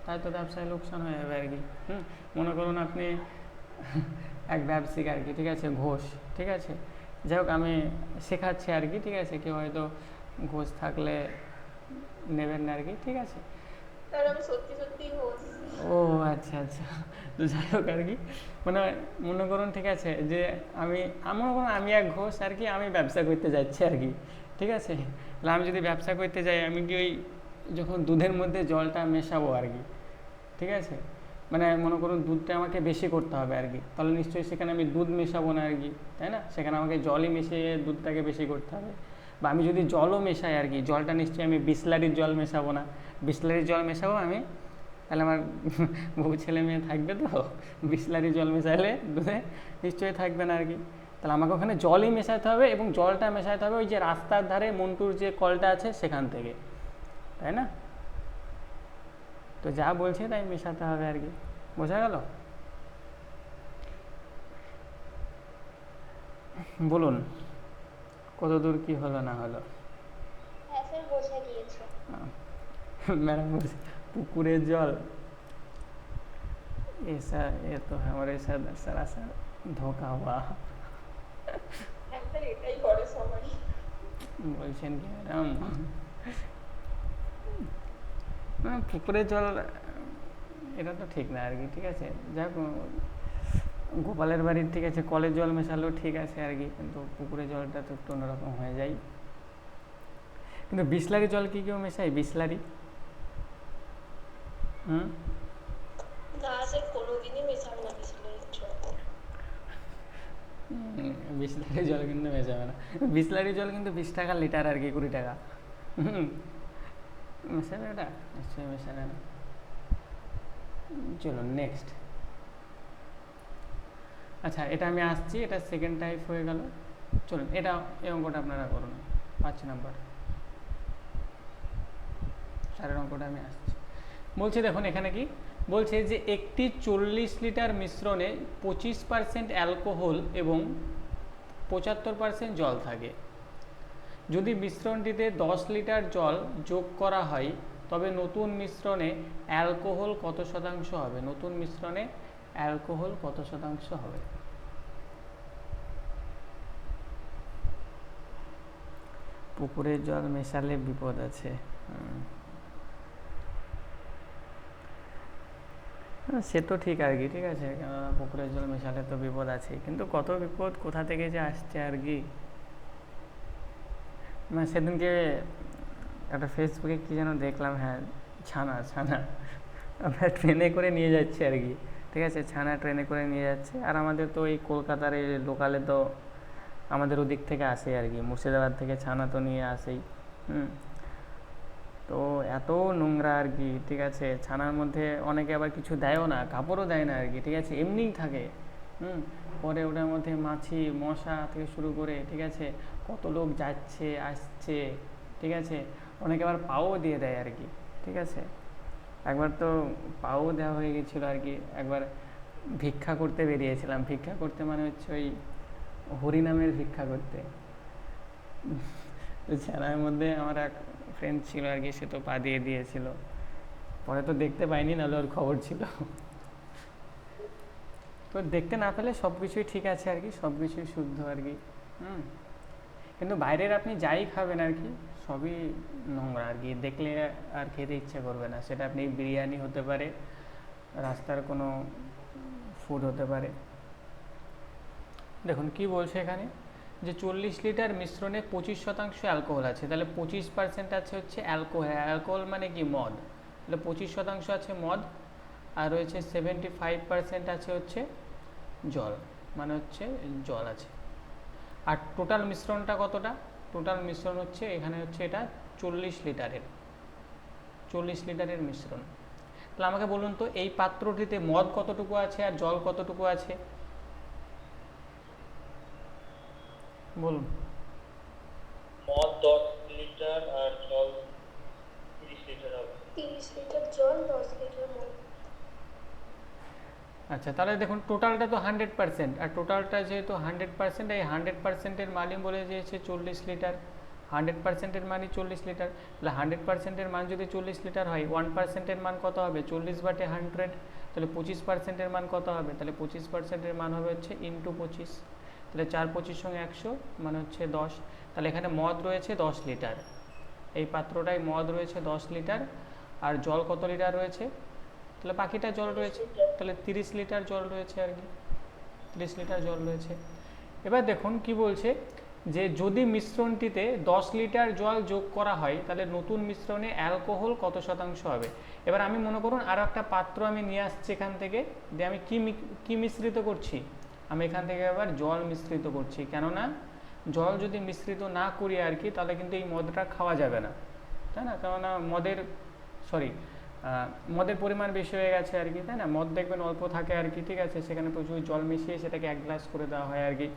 তাই তো ব্যবসায় লোকসান হয়ে যাবে আর কি। মনে করুন আপনি এক ব্যবসায়িক আর কি, ঠিক আছে, ঘোষ, ঠিক আছে, যাই হোক আমি শেখাচ্ছি আর কি, ঠিক আছে, কেউ হয়তো ঘোষ থাকলে নেবেন না আর কি, ঠিক আছে। স্যার আমি সত্যি সত্যি ঘোষ। ও আচ্ছা আচ্ছা, তো যাই হোক আর কি, মানে মনে করুন, ঠিক আছে, যে মনে করুন আমি এক ঘোষ আর কি, আমি ব্যবসা করতে যাচ্ছি আর কি, ঠিক আছে। তাহলে আমি যদি ব্যবসা করতে যাই, আমি কি ওই যখন দুধের মধ্যে জলটা মেশাবো আর কি, ঠিক আছে, মানে মনে করুন দুধটা আমাকে বেশি করতে হবে আর কি, তাহলে নিশ্চয়ই সেখানে আমি দুধ মেশাবো না আর কি, তাই না? সেখানে আমাকে জলই মিশিয়ে দুধটাকে বেশি করতে হবে। বা আমি যদি জলও মেশাই আর কি, জলটা নিশ্চয়ই আমি বিসলারির জল মেশাবো না, বিসলারির জল মেশাবো আমি, তাহলে আমার বউ ছেলে মেয়ে থাকবে তো? বিসলারি জল মেশালে দুধে নিশ্চয়ই থাকবে না আর কি। তাহলে আমাকে ওখানে জলই মেশাতে হবে, এবং জলটা মেশাতে হবে ওই যে রাস্তার ধারে মন্টুর যে কলটা আছে সেখান থেকে, তাই না? তো যা বলছে তাই মেশাতে হবে আর কি। বোঝা গেল? বলুন কতদূর কি হলো না হলো। হ্যাঁ স্যার, বোঝা গিয়েছে। ম্যাডাম বলছে পুকুরের জল, ऐसा ये तो हमारे साथ सरासर धोखा हुआ। হ্যাঁ স্যার, এটাই করে সবাই। বলছেন কি ম্যাডাম? পুকুরের জল এটা তো ঠিক না আর কি, ঠিক আছে। যাক, গোপালের বাড়ির, ঠিক আছে, কলের জল মেশালেও ঠিক আছে আর কি, কিন্তু পুকুরের জলটা তো একটু অন্যরকম হয়ে যায়। কিন্তু বিসলারি জল কি কেউ মেশায়? বিসলারি না স্যার, কোনোদিনই মেশাবে না বিসলারির জল। বিসলারি জল কিন্তু মেশাবে না। বিসলারি জল কিন্তু 20 টাকা লিটার আর কি, 20 টাকা। মেশাবে এটা? নিশ্চয়ই মেশাবে না। চলো নেক্সট। আচ্ছা, এটা আমি আসছি, এটা সেকেন্ড টাইপ হয়ে গেল। চলুন এটা, এই অঙ্কটা আপনারা করুন, 5 নম্বর 4 অঙ্কটা আমি আসছি। বলছি দেখুন এখানে কি বলছে, যে একটি 40 লিটার মিশ্রণে 25% অ্যালকোহল এবং 75% জল থাকে। যদি মিশ্রণটিতে 10 লিটার জল যোগ করা হয়, তবে নতুন মিশ্রণে অ্যালকোহল কত শতাংশ হবে? নতুন মিশ্রণে অ্যালকোহল কত শতাংশ হবে? পুকুরের জল মেশালে বিপদ আছে। সে তো ঠিক আর কি, ঠিক আছে, কেননা পুকুরের জল মেশালে তো বিপদ আছে, কিন্তু কত বিপদ কোথা থেকে যে আসছে আর কি। মানে সেদিনকে একটা ফেসবুকে কি যেন দেখলাম, হ্যাঁ, ছানা ছানা আমরা ট্রেনে করে নিয়ে যাচ্ছি আর কি, ঠিক আছে, ছানা ট্রেনে করে নিয়ে যাচ্ছে। আর আমাদের তো এই কলকাতার এই লোকালে তো আমাদের ওদিক থেকে আসে আর কি, মুর্শিদাবাদ থেকে ছানা তো নিয়ে আসেই। তো এত নোংরা আর কি, ঠিক আছে, ছানার মধ্যে অনেকে আবার কিছু দেয়ও না, কাপড়ও দেয় না আর কি, ঠিক আছে, এমনিই থাকে। পরে ওটার মধ্যে মাছি মশা থেকে শুরু করে, ঠিক আছে, কত লোক যাচ্ছে আসছে, ঠিক আছে, অনেকে আবার পাও দিয়ে দেয় আর কি, ঠিক আছে। একবার তো পাও দেওয়া হয়ে গেছিলো আর কি। একবার ভিক্ষা করতে বেরিয়েছিলাম, ভিক্ষা করতে মানে হচ্ছে ওই হরিনামের ভিক্ষা করতে। তো ছানার মধ্যে আমার এক ফ্রেন্ড ছিল আর কি, সে তো পা দিয়ে দিয়েছিল, পরে তো দেখতে পাইনি, নাহলে ওর খবর ছিল। তো দেখতে না পেলে সব কিছুই ঠিক আছে আর কি, সব কিছুই শুদ্ধ আর কি। কিন্তু বাইরের আপনি যাই খাবেন আর কি, সবই নোংরা আর কি, দেখলে আর খেতে ইচ্ছা করবে না। সেটা আপনি বিরিয়ানি হতে পারে, রাস্তার কোনো ফুড হতে পারে। দেখুন কি বলছে এখানে, যে 40 লিটার মিশ্রণে 25% অ্যালকোহল আছে, তাহলে 25% আছে হচ্ছে অ্যালকোহল। অ্যালকোহল মানে কি, মদ। তাহলে 25% আছে মদ, আর রয়েছে 75% আছে হচ্ছে জল, মানে হচ্ছে জল আছে। আর টোটাল মিশ্রণটা কতটা, টোটাল মিশ্রণ হচ্ছে এখানে হচ্ছে এটা 40 লিটারের, 40 লিটারের মিশ্রণ। তাহলে আমাকে বলুন তো, এই পাত্রটিতে মদ কতটুকু আছে আর জল কতটুকু আছে, বলুন। মদ 10 লিটার আর জল 30 লিটার হবে। 30 লিটার জল, 10 লিটার মদ। আচ্ছা, তাহলে দেখুন টোটালটা তো 100%, আর টোটালটা যেহেতু 100%, এই 100%-এর মানই বলে দিয়েছে 40 লিটার। 100%-এর মানই 40 লিটার। তাহলে 100%-এর মান যদি 40 লিটার হয়, 1%-এর মান কত হবে, 40/100। তাহলে 25%-এর মান কত হবে, তাহলে 25%-এর মান হবে হচ্ছে ইন্টু 25। তাহলে 4 25 সঙ্গে 100, মানে হচ্ছে 10। তাহলে এখানে মদ রয়েছে 10 লিটার, এই পাত্রটায় মদ রয়েছে 10 লিটার, আর জল কত লিটার রয়েছে, তাহলে বাকিটা জল রয়েছে, তাহলে 30 লিটার জল রয়েছে আর কি, 30 লিটার জল রয়েছে। এবার দেখুন কি বলছে, যে যদি মিশ্রণটিতে 10 লিটার জল যোগ করা হয়, তাহলে নতুন মিশ্রণে অ্যালকোহল কত শতাংশ হবে। এবার আমি মনে করুন আরও একটা পাত্র আমি নিয়ে আসছি এখান থেকে, দিয়ে আমি কি মিশ্রিত করছি, আমি এখান থেকে আবার জল মিশ্রিত করছি। কেননা জল যদি মিশ্রিত না করি আর কি, তাহলে কিন্তু এই মদটা খাওয়া যাবে না, তাই না, কেননা মদের পরিমাণ বেশি হয়ে গেছে আর কি, তাই না। মদ দেখবেন অল্প থাকে আর কি, ঠিক আছে, সেখানে প্রচুর জল মিশিয়ে সেটাকে 1 গ্লাস করে দেওয়া হয় আর কি।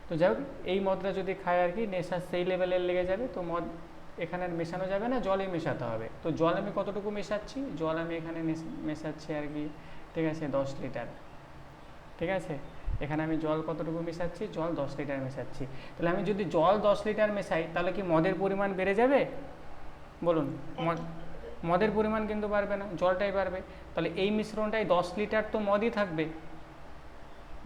তো যাই হোক, এই মদটা যদি খায় আর কি, নেশা সেই লেভেলের লেগে যাবে, তো মদ এখানে আর মেশানো যাবে না, জলেই মেশাতে হবে। তো জল আমি কতটুকু মেশাচ্ছি, জল আমি এখানে মেশাচ্ছি আর কি, ঠিক আছে, 10 লিটার, ঠিক আছে। এখানে আমি জল কতটুকু মেশাচ্ছি, জল 10 লিটার মেশাচ্ছি। তাহলে আমি যদি জল 10 লিটার মেশাই, তাহলে কি মদের পরিমাণ বেড়ে যাবে, বলুন। মদের পরিমাণ কিন্তু বাড়বে না, জলটাই বাড়বে। তাহলে এই মিশ্রণটাই 10 লিটার তো মদই থাকবে,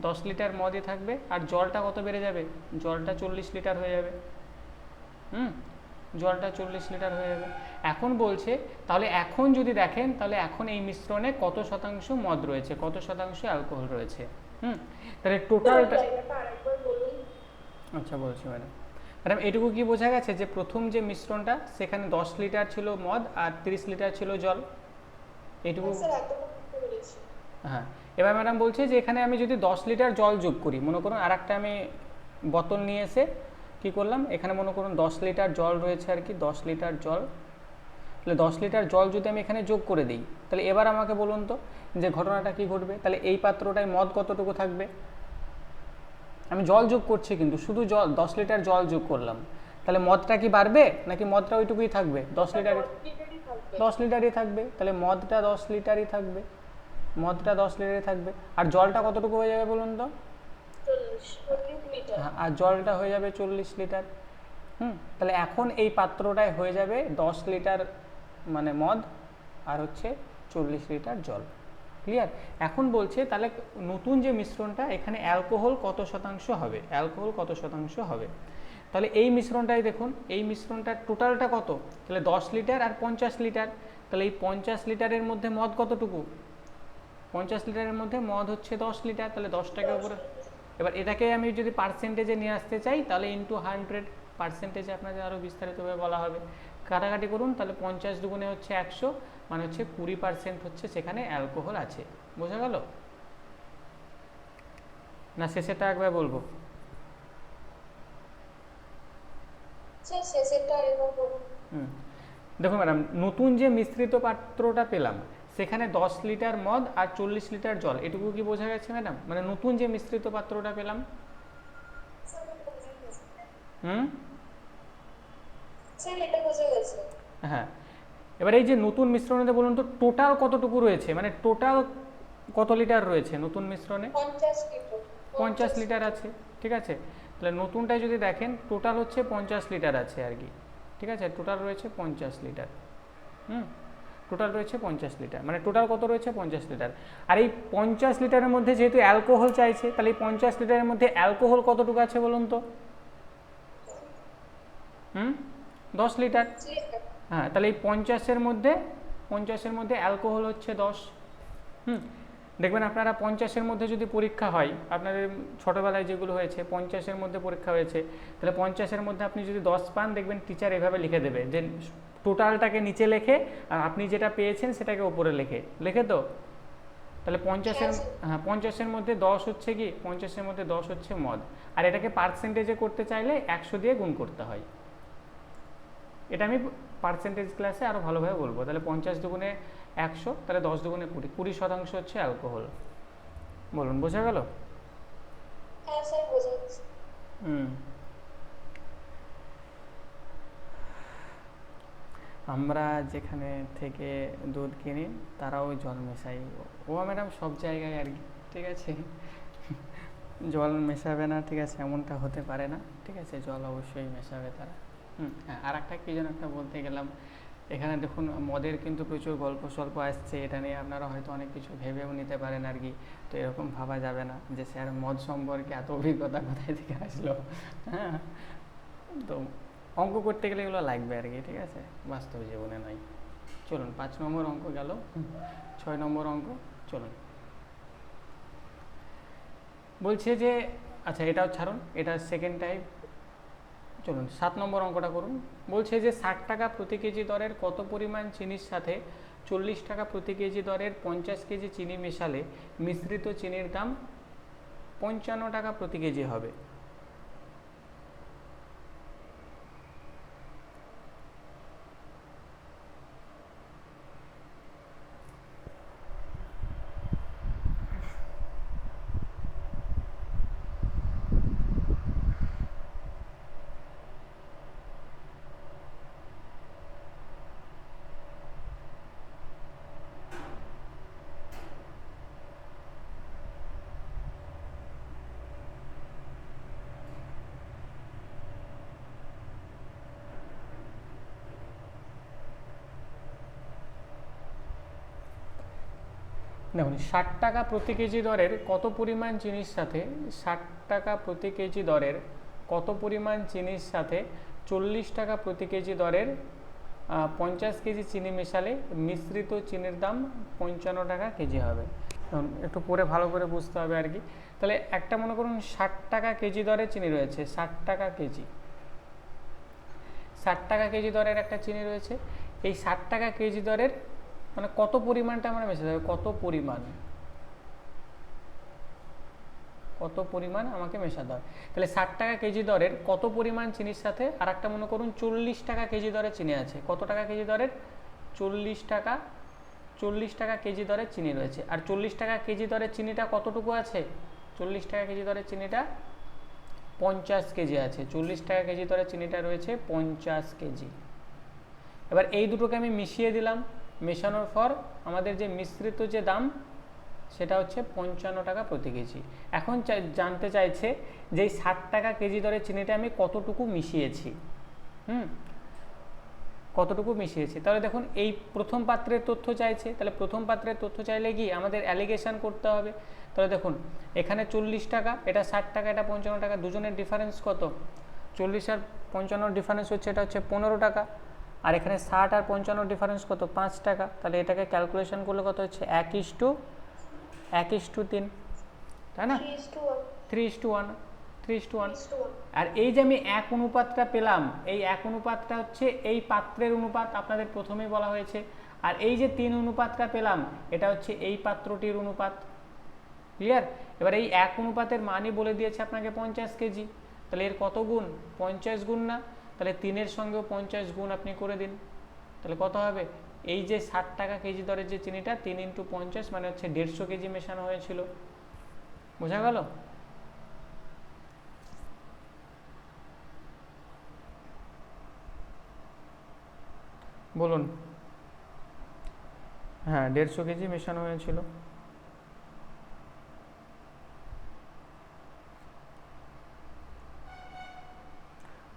10 লিটার মদই থাকবে, আর জলটা কত বেড়ে যাবে, জলটা 40 লিটার হয়ে যাবে। জলটা 40 লিটার হয়ে যাবে। এখন বলছে, তাহলে এখন যদি দেখেন, তাহলে এখন এই মিশ্রণে কত শতাংশ মদ রয়েছে, কত শতাংশ অ্যালকোহল রয়েছে। তাহলে টোটালটা, আচ্ছা বলছি ম্যাডাম। ম্যাডাম এটুকু কি বোঝা গেছে, যে প্রথম যে মিশ্রণটা সেখানে 10 লিটার ছিল মদ আর 30 লিটার ছিল জল, এইটুকু। হ্যাঁ, এবার ম্যাডাম বলছে যে এখানে আমি যদি 10 লিটার জল যোগ করি, মনে করুন আর একটা আমি বোতল নিয়ে এসে কী করলাম, এখানে মনে করুন 10 লিটার জল রয়েছে আর কি, 10 লিটার জল। তাহলে 10 লিটার জল যদি আমি এখানে যোগ করে দিই, তাহলে এবার আমাকে বলুন তো যে ঘটনাটা কি ঘটবে। তাহলে এই পাত্রটায় মদ কতটুকু থাকবে, আমি জল যোগ করছি কিন্তু শুধু জল, 10 লিটার জল যোগ করলাম, তাহলে মদটা কি বাড়বে নাকি মদটা ওইটুকুই থাকবে, 10 লিটারই, 10 লিটারই থাকবে। তাহলে মদটা 10 লিটারই থাকবে, মদটা 10 লিটারই থাকবে। আর জলটা কতটুকু হয়ে যাবে বলুন তো, 40 লিটার। আর জলটা হয়ে যাবে 40 লিটার। তাহলে এখন এই পাত্রটায় হয়ে যাবে 10 লিটার মানে মদ, আর হচ্ছে 40 লিটার জল। ক্লিয়ার। এখন বলছে তাহলে নতুন যে মিশ্রণটা, এখানে অ্যালকোহল কত শতাংশ হবে, অ্যালকোহল কত শতাংশ হবে। তাহলে তাহলে এই মিশ্রণটাই দেখুন, এই মিশ্রণটার টোটালটা কত, তাহলে 10 লিটার আর 50 লিটার। তাহলে এই 50 লিটারের মধ্যে মদ কতটুকু, 50 লিটারের মধ্যে মদ হচ্ছে 10 লিটার, তাহলে 10টাকে উপরে। এবার এটাকে আমি যদি পার্সেন্টেজে নিয়ে আসতে চাই তাহলে ইন্টু 100, পার্সেন্টেজে আপনাদের আরও বিস্তারিতভাবে বলা হবে। কাটাকাটি করুন, তাহলে 50 দুগুণে হচ্ছে 100, মানে হচ্ছে 20% হচ্ছে সেখানে অ্যালকোহল আছে। বোঝা গেল না? শেষেরটা একবার বলবো। স্যার শেষেরটা আরেকবার বলুন। দেখুন ম্যাডাম, নতুন যে মিশ্রিত পাত্রটা পেলাম সেখানে 10 লিটার মদ আর 40 লিটার জল, এটুকু কি বোঝা গেছে ম্যাডাম? মানে নতুন যে মিশ্রিত পাত্রটা পেলাম। স্যার এটা বোঝা গেছে। হ্যাঁ, এবার এই যে নতুন মিশ্রণে বলুন তো টোটাল কতটুকু রয়েছে, মানে টোটাল কত লিটার রয়েছে নতুন মিশ্রণে? 50 লিটার। 50 লিটার আছে, ঠিক আছে। তাহলে নতুনটায় যদি দেখেন টোটাল হচ্ছে 50 লিটার আছে আর কি, ঠিক আছে। টোটাল রয়েছে 50 লিটার। টোটাল রয়েছে 50 লিটার, মানে টোটাল কত রয়েছে? 50 লিটার। আর এই 50 লিটারের মধ্যে যেহেতু অ্যালকোহল চাইছে, তাহলে এই 50 লিটারের মধ্যে অ্যালকোহল কতটুকু আছে বলুন তো? 10 লিটার। হ্যাঁ, তাহলে এই 50-এর মধ্যে অ্যালকোহল হচ্ছে 10। দেখবেন আপনারা 50-এর মধ্যে যদি পরীক্ষা হয়, আপনাদের ছোটোবেলায় যেগুলো হয়েছে 50-এর মধ্যে পরীক্ষা হয়েছে, তাহলে 50-এর মধ্যে আপনি যদি 10 পান, দেখবেন টিচার এভাবে লিখে দেবে যে টোটালটাকে নিচে লেখে আর আপনি যেটা পেয়েছেন সেটাকে উপরে লেখে তো। তাহলে 50-এর মধ্যে 10 হচ্ছে কি, 50-এর মধ্যে 10 হচ্ছে মদ। আর এটাকে পার্সেন্টেজে করতে চাইলে 100 দিয়ে গুণ করতে হয়। এটা আমি পার্সেন্টেজ ক্লাসে আরও ভালোভাবে বলবো। তাহলে 50 দুগুণে 100, তাহলে 10 দুগুণে 20, 20% হচ্ছে অ্যালকোহল। বলুন, বোঝা গেল? হ্যাঁ স্যার বোঝা গেছে। আমরা যেখানে থেকে দুধ কিনি তারাও জল মেশাই। ও ম্যাডাম সব জায়গায় আর কি, ঠিক আছে। জল মেশাবে না, ঠিক আছে, এমনটা হতে পারে না, ঠিক আছে, জল অবশ্যই মেশাবে তারা। হ্যাঁ, আর একটা কী যেন একটা বলতে গেলাম, এখানে দেখুন মদের কিন্তু প্রচুর গল্প সল্প আসছে, এটা নিয়ে আপনারা হয়তো অনেক কিছু ভেবেও নিতে পারেন আর কি। তো এরকম ভাবা যাবে না যে স্যার মদ সম্পর্কে এত অভিজ্ঞতা কোথায় থেকে আসলো। হ্যাঁ, তো অঙ্ক করতে গেলে এগুলো লাগবে আর কি, ঠিক আছে, বাস্তব জীবনে নয়। চলুন 5 নম্বর অঙ্ক গেল, 6 নম্বর অঙ্ক চলুন। বলছে যে, আচ্ছা এটাও ছাড়ুন, এটা সেকেন্ড টাইপ। চলুন 7 নম্বর অঙ্কটা করুন। বলছে যে 60 টাকা প্রতি কেজি দরের কত পরিমাণ চিনির সাথে 40 টাকা প্রতি কেজি দরের 50 কেজি চিনি মেশালে মিশ্রিত চিনির দাম 55 টাকা প্রতি কেজি হবে। দেখুন 60 টাকা প্রতি কেজি দরের কত পরিমাণ চিনির সাথে 60 টাকা প্রতি কেজি দরের কত পরিমাণ চিনির সাথে 40 টাকা প্রতি কেজি দরের 50 কেজি চিনি মেশালে মিশ্রিত চিনির দাম 55 টাকা কেজি হবে। একটু পরে ভালো করে বুঝতে হবে আর কি। তাহলে একটা মনে করুন 60 টাকা কেজি দরে চিনি রয়েছে, 60 টাকা কেজি, 60 টাকা কেজি দরের একটা চিনি রয়েছে। এই 60 টাকা কেজি দরের মানে কত পরিমাণটা আমরা মেশাতে হবে, কত পরিমাণ আমাকে মেশাতে হবে। তাহলে 60 টাকা কেজি দরের কত পরিমাণ চিনির সাথে আর একটা মনে করুন 40 টাকা কেজি দরে চিনি আছে। কত টাকা কেজি দরের? 40 টাকা কেজি দরের চিনি রয়েছে। আর 40 টাকা কেজি দরের চিনিটা কতটুকু আছে? 40 টাকা কেজি দরের চিনিটা 50 কেজি আছে। 40 টাকা কেজি দরের চিনিটা রয়েছে 50 কেজি। এবার এই দুটোকে আমি মিশিয়ে দিলাম, মেশানোর পর আমাদের যে মিশ্রিত যে দাম সেটা হচ্ছে 55 টাকা প্রতি কেজি। এখন জানতে চাইছে যে এই 60 টাকা কেজি দরের চিনিটা আমি কতটুকু মিশিয়েছি। কতটুকু মিশিয়েছি, তাহলে দেখুন এই প্রথম পাত্রের তথ্য চাইছে। তাহলে প্রথম পাত্রের তথ্য চাইলে কি আমাদের অ্যালিগেশন করতে হবে। তাহলে দেখুন এখানে 40 টাকা, এটা 60 টাকা, এটা 55 টাকা, দুজনের ডিফারেন্স কত? 40 আর 55 ডিফারেন্স হচ্ছে, এটা হচ্ছে 15 টাকা। আর এখানে 60 আর 55 ডিফারেন্স কত? 5 টাকা। তাহলে এটাকে ক্যালকুলেশন করলে কত হচ্ছে? 1:3, তাই না? 3:1, 3:1। আর এই যে আমি 1 অনুপাতটা পেলাম, এই 1 অনুপাতটা হচ্ছে এই পাত্রের অনুপাত, আপনাদের প্রথমেই বলা হয়েছে। আর এই যে 3 অনুপাতটা পেলাম, এটা হচ্ছে এই পাত্রটির অনুপাত। ক্লিয়ার? এবার এই 1 অনুপাতের মানই বলে দিয়েছে আপনাকে 50 কেজি। তাহলে এর কত গুণ? 50 গুণ না? তাহলে 3-এর সঙ্গেও 50 গুণ আপনি করে দিন। তাহলে কত হবে? এই যে 60 টাকা কেজি দরের যে চিনিটা, 3 × 50 মানে হচ্ছে 150 কেজি মেশানো হয়েছিল। বোঝা গেল? বলুন। হ্যাঁ, 150 কেজি মেশানো হয়েছিল।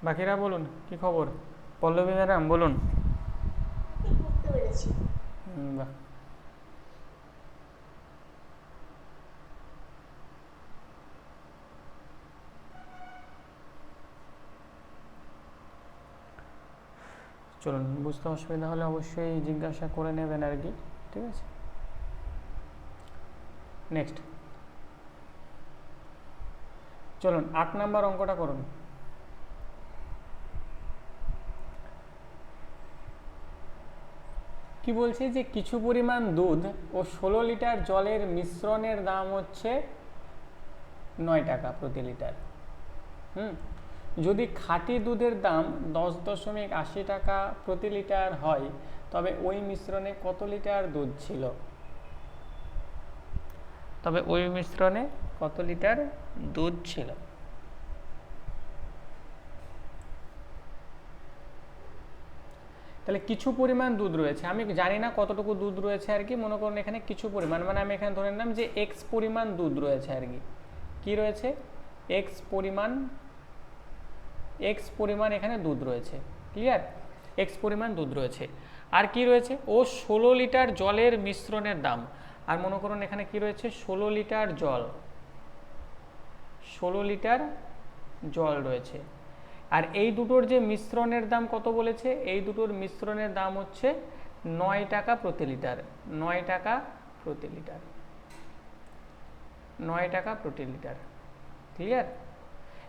বাকিরা বলুন, কি খবর? পল্লবী ম্যাডাম বলুন। বাহ, চলুন, বুঝতে অসুবিধা হলে অবশ্যই জিজ্ঞাসা করে নেবেন আর কি, ঠিক আছে? নেক্সট চলুন 8 নাম্বার অঙ্কটা করুন। কি বলছে যে কিছু পরিমাণ দুধ ও 16 লিটার জলের মিশ্রণের দাম হচ্ছে 9 টাকা প্রতি লিটার। যদি খাঁটি দুধের দাম 10.80 টাকা প্রতি লিটার হয়, তবে ওই মিশ্রণে কত লিটার দুধ ছিল? তবে ওই মিশ্রণে কত লিটার দুধ ছিল? তাহলে কিছু পরিমাণ দুধ রয়েছে, আমি জানি না কতটুকু দুধ রয়েছে আর কি, মনে করুন এখানে কিছু পরিমাণ, মানে আমি এখানে ধরে নিলাম যে এক্স পরিমাণ দুধ রয়েছে আর কি। কি রয়েছে? এক্স পরিমাণ এখানে দুধ রয়েছে। ক্লিয়ার? এক্স পরিমাণ দুধ রয়েছে। আর কি রয়েছে? ও 16 লিটার জলের মিশ্রণের দাম। আর মনে করুন এখানে কি রয়েছে? 16 লিটার জল, 16 লিটার জল রয়েছে। আর এই দুটোর যে মিশ্রণের দাম কত বলেছে? এই দুটোর মিশ্রণের দাম হচ্ছে 9 টাকা প্রতি লিটার। 9 টাকা প্রতি লিটার, 9 টাকা প্রতি লিটার। ক্লিয়ার?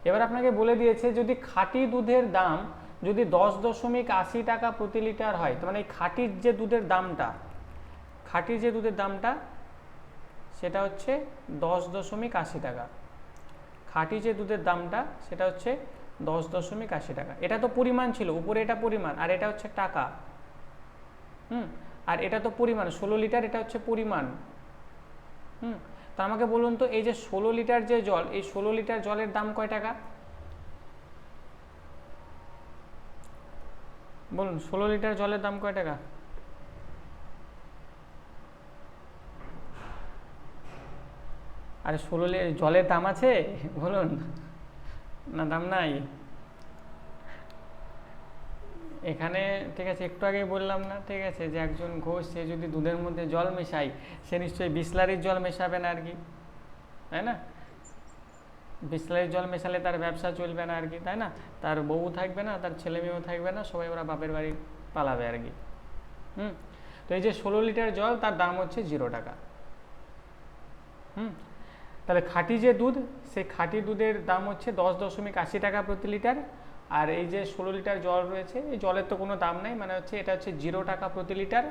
এবার আপনাকে বলে দিয়েছে যদি খাঁটি দুধের দাম যদি 10.80 টাকা প্রতি লিটার হয়, তো মানে এই খাঁটির যে দুধের দামটা, খাঁটি যে দুধের দামটা সেটা হচ্ছে 10.80 টাকা। খাঁটি যে দুধের দামটা সেটা হচ্ছে 10.80 টাকা। এটা তো পরিমাণ ছিল, উপরে এটা পরিমাণ, আর এটা হচ্ছে টাকা। আর এটা তো পরিমাণ, 16 লিটার, এটা হচ্ছে পরিমাণ। তা আমাকে বলুন তো, এই যে 16 লিটার যে জল, এই 16 লিটার জলের দাম কয় টাকা? বলুন, 16 লিটার জলের দাম কয় টাকা? আরে 16 জলের দাম আছে? বলুন না, দাম নাই এখানে। ঠিক আছে, একটু আগেই বললাম না, ঠিক আছে, যে একজন ঘোষ সে যদি দুধের মধ্যে জল মেশায়, সে নিশ্চয়ই বিসলারির জল মেশাবে না আর কি, তাই না? বিসলারির জল মেশালে তার ব্যবসা চলবে না আর কি, তাই না? তার বউ থাকবে না, তার ছেলে মেয়েও থাকবে না, সবাই ওরা বাপের বাড়ি পালাবে আর কি। তো এই যে 16 লিটার জল, তার দাম হচ্ছে 0 টাকা। তাহলে খাঁটি যে দুধ, সেই খাঁটি দুধের দাম হচ্ছে 10.80 টাকা প্রতি লিটার। আর এই যে 16 লিটার জল রয়েছে, এই জলের তো কোনো দাম নাই, মানে হচ্ছে এটা হচ্ছে 0 টাকা প্রতি লিটার।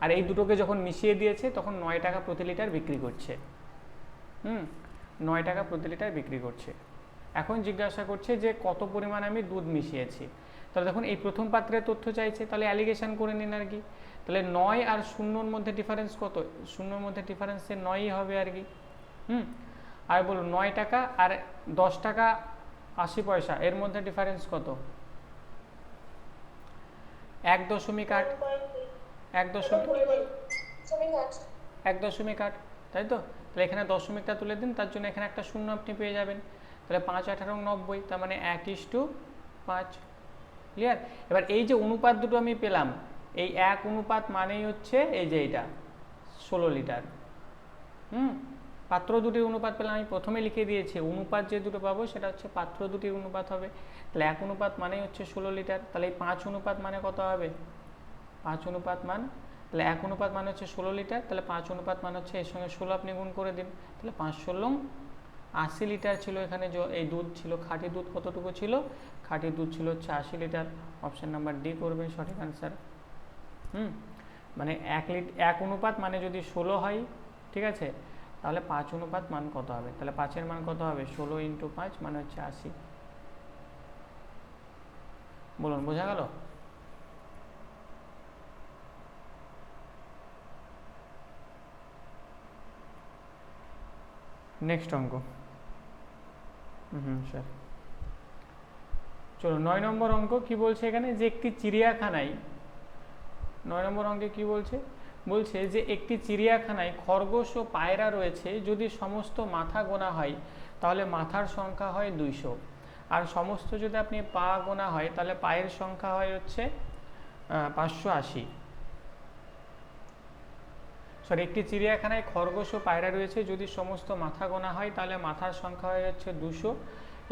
আর এই দুটোকে যখন মিশিয়ে দিয়েছে তখন 9 টাকা প্রতি লিটার বিক্রি করছে। 9 টাকা প্রতি লিটার বিক্রি করছে। এখন জিজ্ঞাসা করছে যে কত পরিমাণ আমি দুধ মিশিয়েছি। তাহলে দেখুন এই প্রথম পাত্রের তথ্য চাইছে, তাহলে অ্যালিগেশন করে নিন আর কি। তাহলে 9 আর 0-র মধ্যে ডিফারেন্স কত? 0-র মধ্যে ডিফারেন্সে 9ই হবে আর কি। আর বলুন 9 টাকা আর 10 টাকা 80 পয়সা, এর মধ্যে ডিফারেন্স কত? 1.8, 1.8, তাই তো? তাহলে এখানে দশমিকটা তুলে দিন, তার জন্য এখানে একটা 0 আপনি পেয়ে যাবেন। তাহলে 5, 18, 90, তার মানে 1:5। ক্লিয়ার? এবার এই যে অনুপাত দুটো আমি পেলাম, এই 1 অনুপাত মানেই হচ্ছে এই যে এইটা 16 লিটার। পাত্র দুটির অনুপাত পেলে আমি প্রথমে লিখে দিয়েছি, অনুপাত যে দুটো পাবো সেটা হচ্ছে পাত্র দুটির অনুপাত হবে। তাহলে 1 অনুপাত মানেই হচ্ছে 16 লিটার। তাহলে এই 5 অনুপাত মানে কত হবে? 5 অনুপাত মান, তাহলে 1 অনুপাত মানে হচ্ছে 16 লিটার, তাহলে 5 অনুপাত মানে হচ্ছে এর সঙ্গে 16 আপনি গুণ করে দিন। তাহলে 5 × 80 লিটার ছিল এখানে এই দুধ ছিল। খাঁটি দুধ কতটুকু ছিল? খাঁটি দুধ ছিল হচ্ছে 80 লিটার। অপশন নাম্বার ডি করবেন সঠিক আনসার। মানে 1 অনুপাত মানে যদি 16 হয়, ঠিক আছে, তাহলে 5 অনুপাত মান কত হবে? তাহলে 5-এর মান কত হবে? 16 × 5 মানে হচ্ছে 80। বলুন, বোঝা গেল? নেক্সট অঙ্ক। স্যার চলো 9 নম্বর অঙ্ক কি বলছে এখানে, যে একটি চিড়িয়াখানায়, 9 নম্বর অঙ্কে কি বলছে? বলছে যে একটি চিড়িয়াখানায় খরগোশ ও পায়রা রয়েছে, যদি সমস্ত মাথা গোনা হয় তাহলে মাথার সংখ্যা হয় 200, আর সমস্ত যদি আপনি পা গোনা হয় তাহলে পায়ের সংখ্যা হয় হচ্ছে 580। সরি, একটি চিড়িয়াখানায় খরগোশ ও পায়রা রয়েছে, যদি সমস্ত মাথা গোনা হয় তাহলে মাথার সংখ্যা হয় হচ্ছে 200,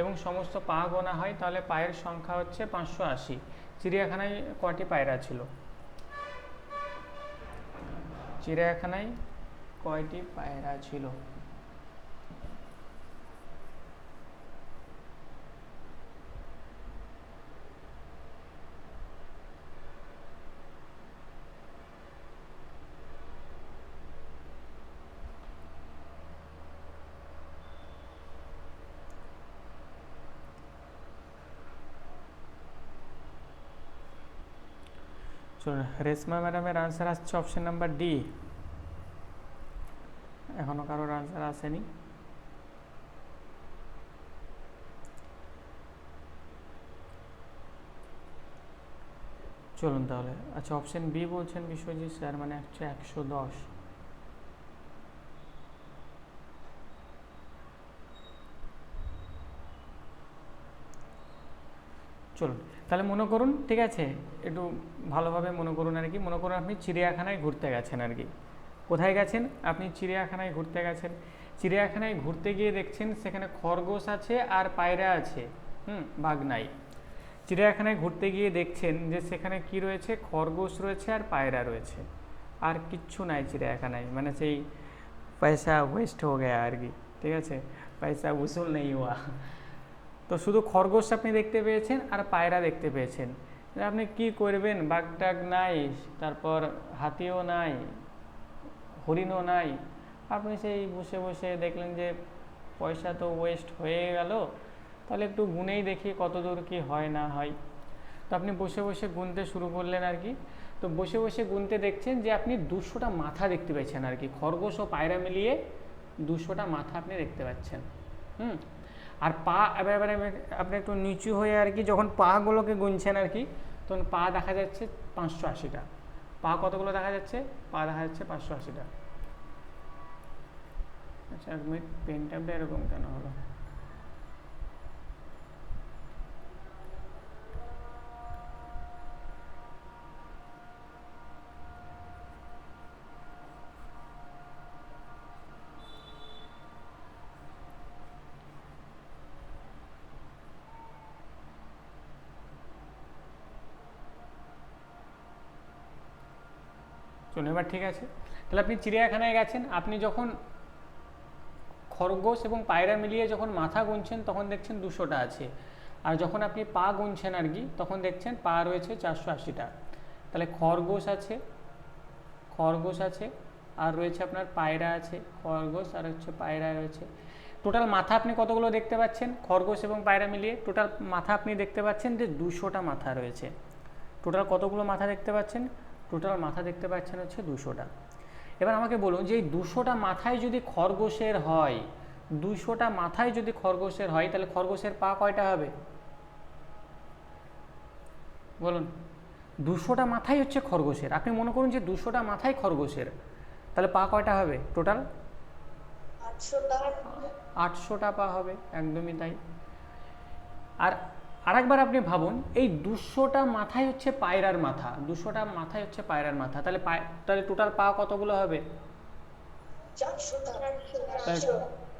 এবং সমস্ত পা গোনা হয় তাহলে পায়ের সংখ্যা হচ্ছে 580। চিড়িয়াখানায় কয়টি পায়রা ছিল? চিড়িয়াখানায় কয়টি পায়রা ছিল? চলুন, রেশমা ম্যাডামের আনসার আসছে অপশন নাম্বার ডি। এখনো কারোর আনসার আসেনি? চলুন তাহলে। আচ্ছা, অপশন বি বলছেন বিশ্বজিৎ স্যার, মানে হচ্ছে 110। চলুন তাহলে মনে করুন, ঠিক আছে, একটু ভালোভাবে মনে করুন আর কি। মনে করুন আপনি চিড়িয়াখানায় ঘুরতে গেছেন আর কি। কোথায় গেছেন? আপনি চিড়িয়াখানায় ঘুরতে গেছেন। চিড়িয়াখানায় ঘুরতে গিয়ে দেখছেন সেখানে খরগোশ আছে আর পায়রা আছে, বাঘ নাই। চিড়িয়াখানায় ঘুরতে গিয়ে দেখছেন যে সেখানে কি রয়েছে? খরগোশ রয়েছে আর পায়রা রয়েছে, আর কিচ্ছু নাই চিড়িয়াখানায়। মানে সেই পয়সা ওয়েস্ট হয়ে গেয়া আর কি, ঠিক আছে, পয়সা উসুল নেই হুয়া। তো শুধু খরগোশ আপনি দেখতে পেয়েছেন আর পায়রা দেখতে পেয়েছেন। আপনি কি করবেন? বাঘ টাঘ নাই, তারপর হাতিও নাই, হরিণও নাই। আপনি সেই বসে বসে দেখলেন যে পয়সা তো ওয়েস্ট হয়ে গেল, তাহলে একটু গুনেই দেখি কত দূর কি হয় না হয়। তো আপনি বসে বসে গুনতে শুরু করলেন আর কি। তো বসে বসে গুনতে দেখছেন যে আপনি 200টা মাথা দেখতে পেয়েছেন আর কি। খরগোশ ও পায়রা মিলিয়ে 200টা মাথা আপনি দেখতে পাচ্ছেন। আর পা, এবারে আপনি একটু নিচু হয়ে আর কি যখন পাগুলোকে গুনছেন আর কি, তখন পা দেখা যাচ্ছে 580টা। পা কতগুলো দেখা যাচ্ছে? পা দেখা যাচ্ছে 580টা। আচ্ছা, এক মিনিট, পেন ট্যাবটা এরকম কেন হলো? চলুন, এবার ঠিক আছে। তাহলে আপনি চিড়িয়াখানায় গেছেন, আপনি যখন খরগোশ এবং পায়রা মিলিয়ে যখন মাথা গুনছেন তখন দেখছেন 200টা আছে, আর যখন আপনি পা গুনছেন আর কি তখন দেখছেন পা রয়েছে 480টা। তাহলে খরগোশ আছে আর রয়েছে আপনার পায়রা আছে, খরগোশ আর হচ্ছে পায়রা রয়েছে। টোটাল মাথা আপনি কতগুলো দেখতে পাচ্ছেন? খরগোশ এবং পায়রা মিলিয়ে টোটাল মাথা আপনি দেখতে পাচ্ছেন যে 200টা মাথা রয়েছে। টোটাল কতগুলো মাথা দেখতে পাচ্ছেন? টোটাল মাথা দেখতে পাচ্ছেন হচ্ছে 200টা। এবার আমাকে বলুন যে এই 200টা মাথায় যদি খরগোশের হয়, 200টা মাথায় যদি খরগোশের হয়, তাহলে খরগোশের পা কয়টা হবে? বলুন, 200টা মাথাই হচ্ছে খরগোশের। আপনি মনে করুন যে 200টা মাথায় খরগোশের, তাহলে পা কয়টা হবে টোটাল? 800টা পা হবে, একদমই তাই। আর আরেকবার আপনি ভাবুন, এই 200টা মাথায় হচ্ছে পায়রার মাথা, 200টা মাথায় হচ্ছে পায়রার মাথা, তাহলে টোটাল পা কতগুলো হবে?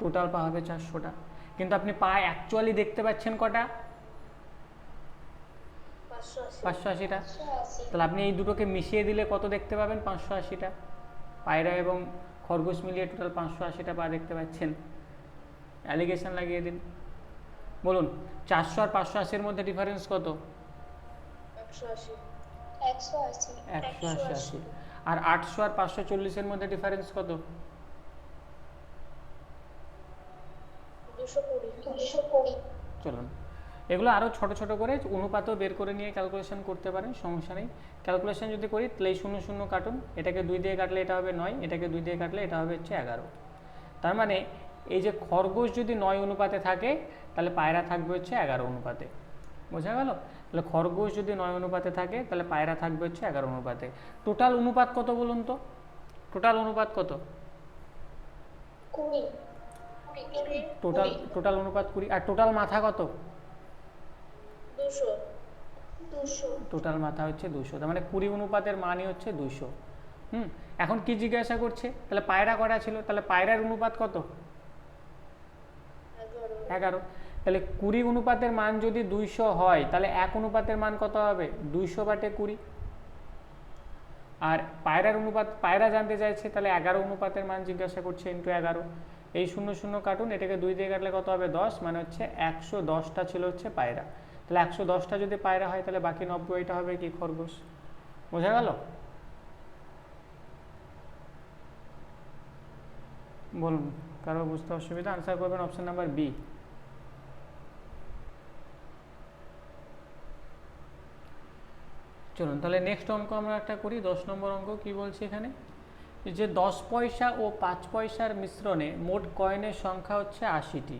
টোটাল পা হবে 400টা, কিন্তু আপনি পা অ্যাকচুয়ালি দেখতে পাচ্ছেন কটা? 580টা। তাহলে আপনি এই দুটোকে মিশিয়ে দিলে কত দেখতে পাবেন? 580টা। পায়রা এবং খরগোশ মিলিয়ে টোটাল 580টা পা দেখতে পাচ্ছেন। অ্যালিগেশন লাগিয়ে দিন। বলুন 400 আর 580-এর মধ্যে ডিফারেন্স কত? 180। আর 800 আর 540-এর মধ্যে ডিফারেন্স কত? 220। চলুন এগুলো আরও ছোট ছোট করে অনুপাতও বের করে নিয়ে ক্যালকুলেশন করতে পারেন, সমস্যা নেই। ক্যালকুলেশন যদি করি তাহলে এই 0 0 কাটুন, এটাকে 2 দিয়ে কাটলে এটা হবে 9, এটাকে 2 দিয়ে কাটলে এটা হবে হচ্ছে 11। তার মানে এই যে খরগোশ যদি 9 অনুপাতে থাকে তাহলে পায়রা থাকবে হচ্ছে 11 অনুপাতে। বোঝা গেল? তাহলে খরগোশ যদি 9 অনুপাতে থাকে তাহলে পায়রা থাকবে হচ্ছে 11 অনুপাতে। টোটাল অনুপাত কত বলুন তো? টোটাল অনুপাত কত? 20। টোটাল অনুপাত 20। আর টোটাল মাথা কত? 200। টোটাল মাথা হচ্ছে 200, তার মানে 20 অনুপাতের মানই হচ্ছে 200। এখন কি জিজ্ঞাসা করছে? তাহলে পায়রা কটা ছিল? তাহলে পায়রার অনুপাত কত? 11। তাহলে 20 অনুপাতের মান যদি 200 হয় তাহলে 1 অনুপাতের মান কত হবে? 200/20। আর পায়রার অনুপাত, পায়রা জানতে চাইছে, তাহলে 11 অনুপাতের মান জিজ্ঞাসা করছে, ইন্টু 11। এই 0 0 কাটুন, এটাকে 2 দিয়ে কাটলে কত হবে? 10, মানে হচ্ছে 110টা ছিল হচ্ছে পায়রা। তাহলে 110টা যদি পায়রা হয় তাহলে বাকি 90টা হবে কি? খরগোশ। বোঝা গেল? বলুন কারো বুঝতে অসুবিধা? আনসার করবেন অপশন নাম্বার বি। চলুন তাহলে নেক্সট অঙ্ক আমরা একটা করি, 10 নম্বর অঙ্ক। কি বলছে এখানে? যে 10 পয়সা ও 5 পয়সার মিশ্রণে মোট কয়েনের সংখ্যা হচ্ছে 80টি,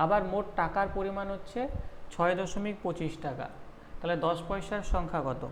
আবার মোট টাকার পরিমাণ হচ্ছে 6.25 টাকা। তাহলে 10 পয়সার সংখ্যা কত?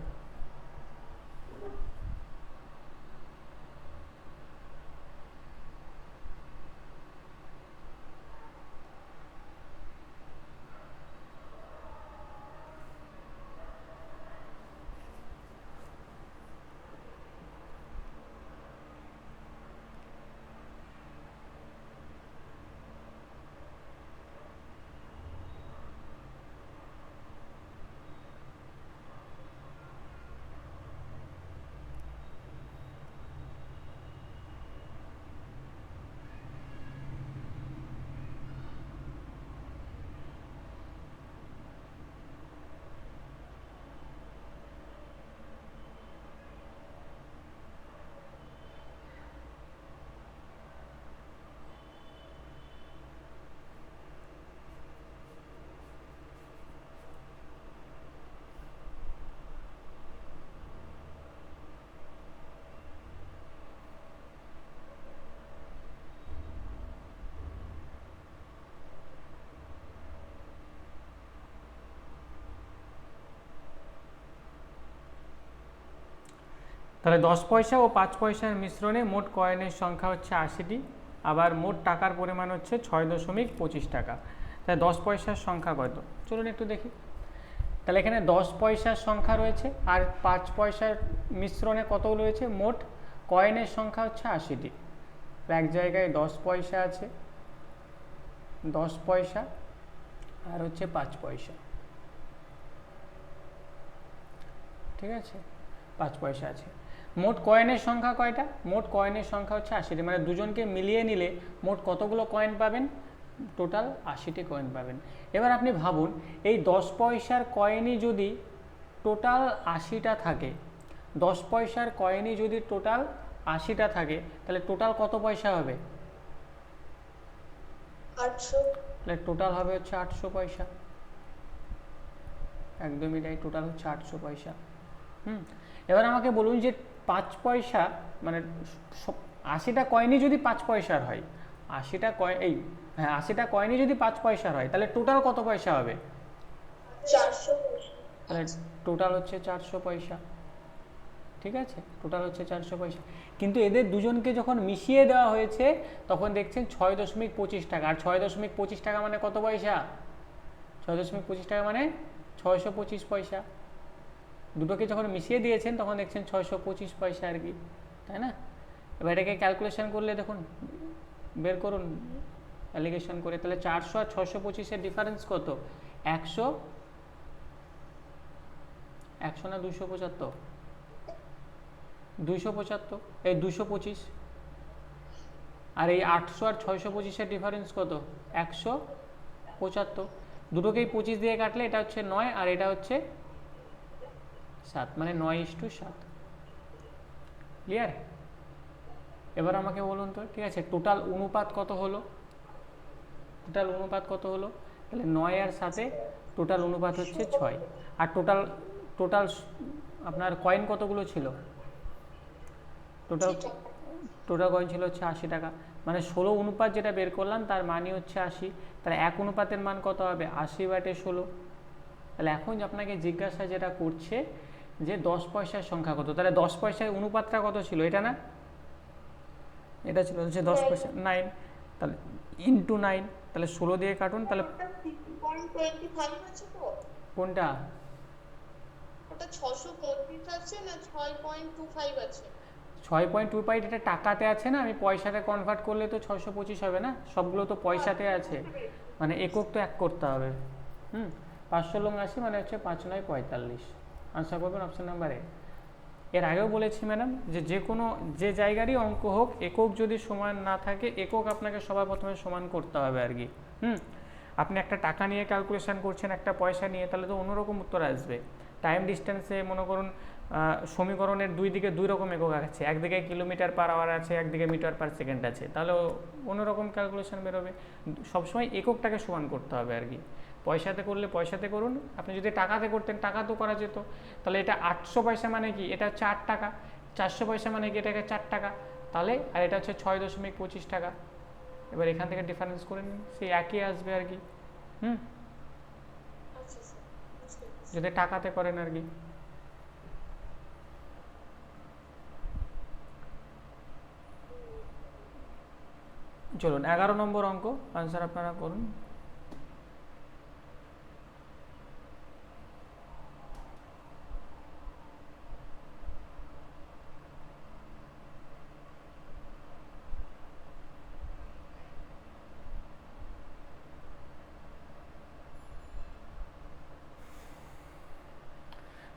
তাহলে 10 পয়সা ও 5 পয়সার মিশ্রণে মোট কয়েনের সংখ্যা হচ্ছে 80টি, আবার মোট টাকার পরিমাণ হচ্ছে 6.25 টাকা। তাহলে 10 পয়সার সংখ্যা কত? চলুন একটু দেখি। তাহলে এখানে 10 পয়সার সংখ্যা রয়েছে আর 5 পয়সার মিশ্রণে কত রয়েছে? মোট কয়েনের সংখ্যা হচ্ছে 80টি। এক জায়গায় 10 পয়সা আছে, 10 পয়সা আর হচ্ছে 5 পয়সা, ঠিক আছে? 5 পয়সা আছে। মোট কয়েনের সংখ্যা কয়টা? মোট কয়েনের সংখ্যা হচ্ছে 80টি, মানে দুজনকে মিলিয়ে নিলে মোট কতগুলো কয়েন পাবেন? টোটাল 80টি কয়েন পাবেন। এবার আপনি ভাবুন, এই 10 পয়সার কয়েনই যদি টোটাল 80টা থাকে, 10 পয়সার কয়েনই যদি টোটাল 80টা থাকে, তাহলে টোটাল কত পয়সা হবে? 800। তাহলে টোটাল হবে হচ্ছে 800 পয়সা। একদমই তাই, টোটাল হচ্ছে 800 পয়সা। এবার আমাকে বলুন যে 5 পয়সা, মানে 80টা কয়েনই যদি 5 পয়সার হয়, 80টা কয়েন, এই হ্যাঁ 80টা কয়েনই যদি 5 পয়সার হয়, তাহলে টোটাল কত পয়সা হবে? 400 পয়সা। তাহলে টোটাল হচ্ছে 400 পয়সা, ঠিক আছে? টোটাল হচ্ছে 400 পয়সা। কিন্তু এদের দুজনকে যখন মিশিয়ে দেওয়া হয়েছে তখন দেখছেন 6.25 টাকা। আর 6.25 টাকা মানে কত পয়সা? 6.25 টাকা মানে 625 পয়সা। দুটোকে যখন মিশিয়ে দিয়েছেন তখন দেখছেন 625 পয়সা আর কি, তাই না? এবার এটাকে ক্যালকুলেশন করলে দেখুন, বের করুন অ্যালিগেশন করে, তাহলে 400 আর 625-এর ডিফারেন্স কত? 100, 100 না 275? 275, এই 225। আর এই 800 আর 625-এর ডিফারেন্স কত? 175। দুটোকেই 25 দিয়ে কাটলে এটা হচ্ছে 9 আর এটা হচ্ছে 7, মানে 9:7। ক্লিয়ার? এবার আমাকে বলুন তো, ঠিক আছে, টোটাল অনুপাত কত হলো? টোটাল অনুপাত কত হলো? তাহলে 9 আর 7-এ টোটাল অনুপাত হচ্ছে 6। আর টোটাল টোটাল আপনার কয়েন কতগুলো ছিল? টোটাল টোটাল কয়েন ছিল হচ্ছে 80 টাকা। মানে 16 অনুপাত যেটা বের করলাম তার মানই হচ্ছে 80। তাহলে এক অনুপাতের মান কত হবে? 80/16। তাহলে এখন আপনাকে জিজ্ঞাসা যেটা করছে যে 10 পয়সার সংখ্যা কত, তাহলে 10 পয়সার অনুপাতটা কত ছিল? এটা না, এটা ছিল হচ্ছে 10 পয়সা, 9। তাহলে ইন্টু 9, তাহলে 16 দিয়ে কাটুন। তাহলে কোনটা? ওটা 625 আছে না 6.25 আছে? 6.25 এটা টাকাতে আছে না, আমি পয়সাতে কনভার্ট করলে তো 625 হবে না, সবগুলো তো পয়সাতে আছে, মানে একক তো এক করতে হবে। 500 লং 80 মানে হচ্ছে 5 9 45। আনসার করবেন অপশন নাম্বার এ। এর আগেও বলেছি ম্যাডাম যে কোনো যে জায়গারই অঙ্ক হোক, একক যদি সমান না থাকে, একক আপনাকে সবার প্রথমে সমান করতে হবে আর কি। আপনি একটা টাকা নিয়ে ক্যালকুলেশন করছেন, একটা পয়সা নিয়ে, তাহলে তো অন্যরকম উত্তর আসবে। টাইম ডিস্টেন্সে মনে করুন সমীকরণের দুই দিকে দুই রকম একক আছে, একদিকে কিলোমিটার পার আওয়ার আছে, একদিকে মিটার পার সেকেন্ড আছে, তাহলে অন্যরকম ক্যালকুলেশন বেরোবে। সবসময় এককটাকে সমান করতে হবে আর কি। পয়সাতে করলে পয়সাতে করুন, আপনি যদি টাকাতে করতেন টাকাতেও করা যেত। তাহলে এটা 800 পয়সা মানে কি? এটা 4 টাকা। 400 পয়সা মানে কি? এটাকে 4 টাকা। তাহলে আর এটা হচ্ছে 6.25 টাকা। এবার এখান থেকে ডিফারেন্স করে নিন, সেই একই আসবে আর কি। যদি টাকাতে করেন আর কি। চলুন 11 নম্বর অঙ্ক আনসার আপনারা করুন।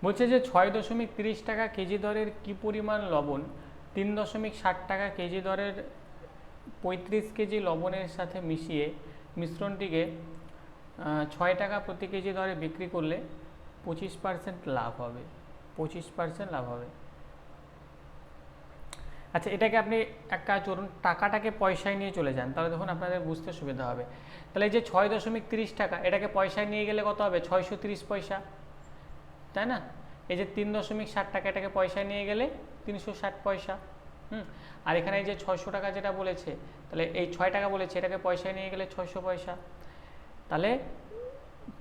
বলছে যে 6.30 টাকা কেজি দরের কি পরিমাণ লবণ 3.60 টাকা কেজি দরের 35 কেজি লবণের সাথে মিশিয়ে মিশ্রণটিকে 6 টাকা প্রতি কেজি দরে বিক্রি করলে 25% লাভ হবে। 25% লাভ হবে। আচ্ছা, এটাকে আপনি এক কাজ করুন, টাকাটাকে পয়সায় নিয়ে চলে যান, তাহলে দেখুন আপনাদের বুঝতে সুবিধা হবে। তাহলে এই যে 6.30 টাকা, এটাকে পয়সায় নিয়ে গেলে কত হবে? 630 পয়সা, তাই না? এই যে 3.60 টাকা, এটাকে পয়সায় নিয়ে গেলে 360 পয়সা। আর এখানে এই যে 600 টাকা যেটা বলেছে, তাহলে এই 6 টাকা বলেছে, এটাকে পয়সায় নিয়ে গেলে 600 পয়সা। তাহলে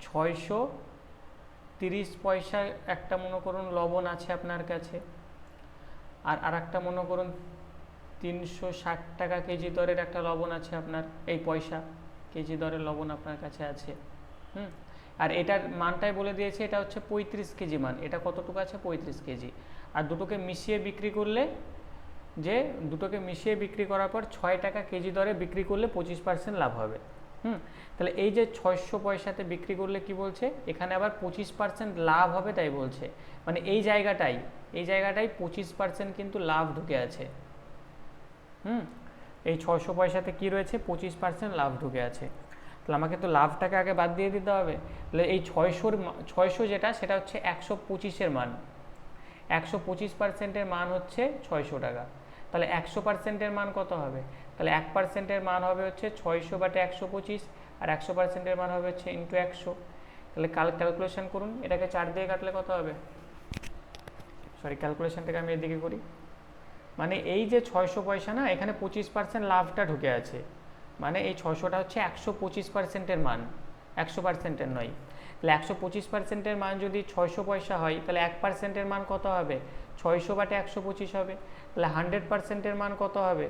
630 পয়সা একটা মনে করুন লবণ আছে আপনার কাছে, আর একটা মনে করুন 360 টাকা কেজি দরের একটা লবণ আছে আপনার, এই পয়সা কেজি দরের লবণ আপনার কাছে আছে। আর এটার মানটাই বলে দিয়েছে, এটা হচ্ছে 35 কেজি মান। এটা কতটুকু আছে? 35 কেজি। আর দুটোকে মিশিয়ে বিক্রি করলে, যে দুটোকে মিশিয়ে বিক্রি করার পর 6 টাকা কেজি দরে বিক্রি করলে 25% লাভ হবে। তাহলে এই যে 600 পয়সাতে বিক্রি করলে কি বলছে, এখানে আবার 25% লাভ হবে তাই বলছে। মানে এই জায়গাটাই 25% কিন্তু লাভ ঢুকে আছে। এই 600 পয়সাতে কি রয়েছে? 25% লাভ ঢুকে আছে। তাহলে আমাকে তো লাভটাকে আগে বাদ দিয়ে দিতে হবে। তাহলে এই 600 যেটা, সেটা হচ্ছে 125-এর মান। 125%-এর মান হচ্ছে 600 টাকা। তাহলে 100%-এর মান কত হবে? তাহলে 1%-এর মান হবে হচ্ছে 600/125, আর 100%-এর মান হবে হচ্ছে ইন্টু 100। তাহলে ক্যালকুলেশন করুন, এটাকে 4 দিয়ে কাটলে কত হবে? সরি, ক্যালকুলেশনটাকে আমি এদিকে করি। মানে এই যে 600 পয়সা না, এখানে 25% লাভটা ঢুকে আছে। মানে এই 600টা হচ্ছে 125%-এর মান, 100%-এর নয়। তাহলে 125%-এর মান যদি 600 পয়সা হয়, তাহলে 1%-এর মান কত হবে? 600/125 হবে। তাহলে 100%-এর মান কত হবে?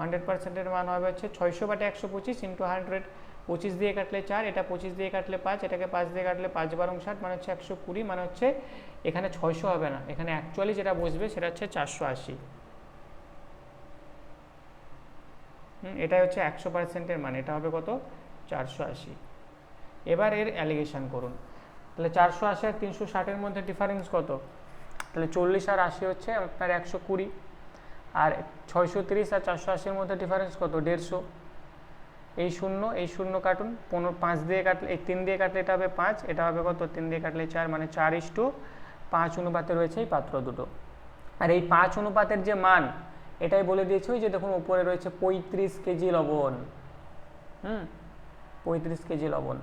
100%-এর মান হবে হচ্ছে 600/125 ইন্টু 100। 25 দিয়ে কাটলে 4, এটা 25 দিয়ে কাটলে 5, এটাকে 5 দিয়ে কাটলে 5 বারং 60, মানে হচ্ছে 120, মানে হচ্ছে এখানে 600 হবে না, এখানে অ্যাকচুয়ালি যেটা বসবে সেটা হচ্ছে 480। এটাই হচ্ছে 100%-এর মান, এটা হবে কত 480। এবার এর অ্যালিগেশন করুন। তাহলে 480 আর 360-এর মধ্যে ডিফারেন্স কত? তাহলে 40 আর 80 হচ্ছে আপনার 120, আর 630 আর 480-এর মধ্যে ডিফারেন্স কত? 150। এই শূন্য কাটুন, 5 দিয়ে কাটলে, এই 3 দিয়ে কাটলে এটা হবে 5, এটা হবে কত? 3 দিয়ে কাটলে 4, মানে 4:5 অনুপাতে রয়েছে এই পাত্র দুটো। আর এই 5 অনুপাতের যে মান, এটাই বলে দিয়েছে ওই যে দেখুন উপরে রয়েছে 35 কেজি লবণ। 35 কেজি লবণ।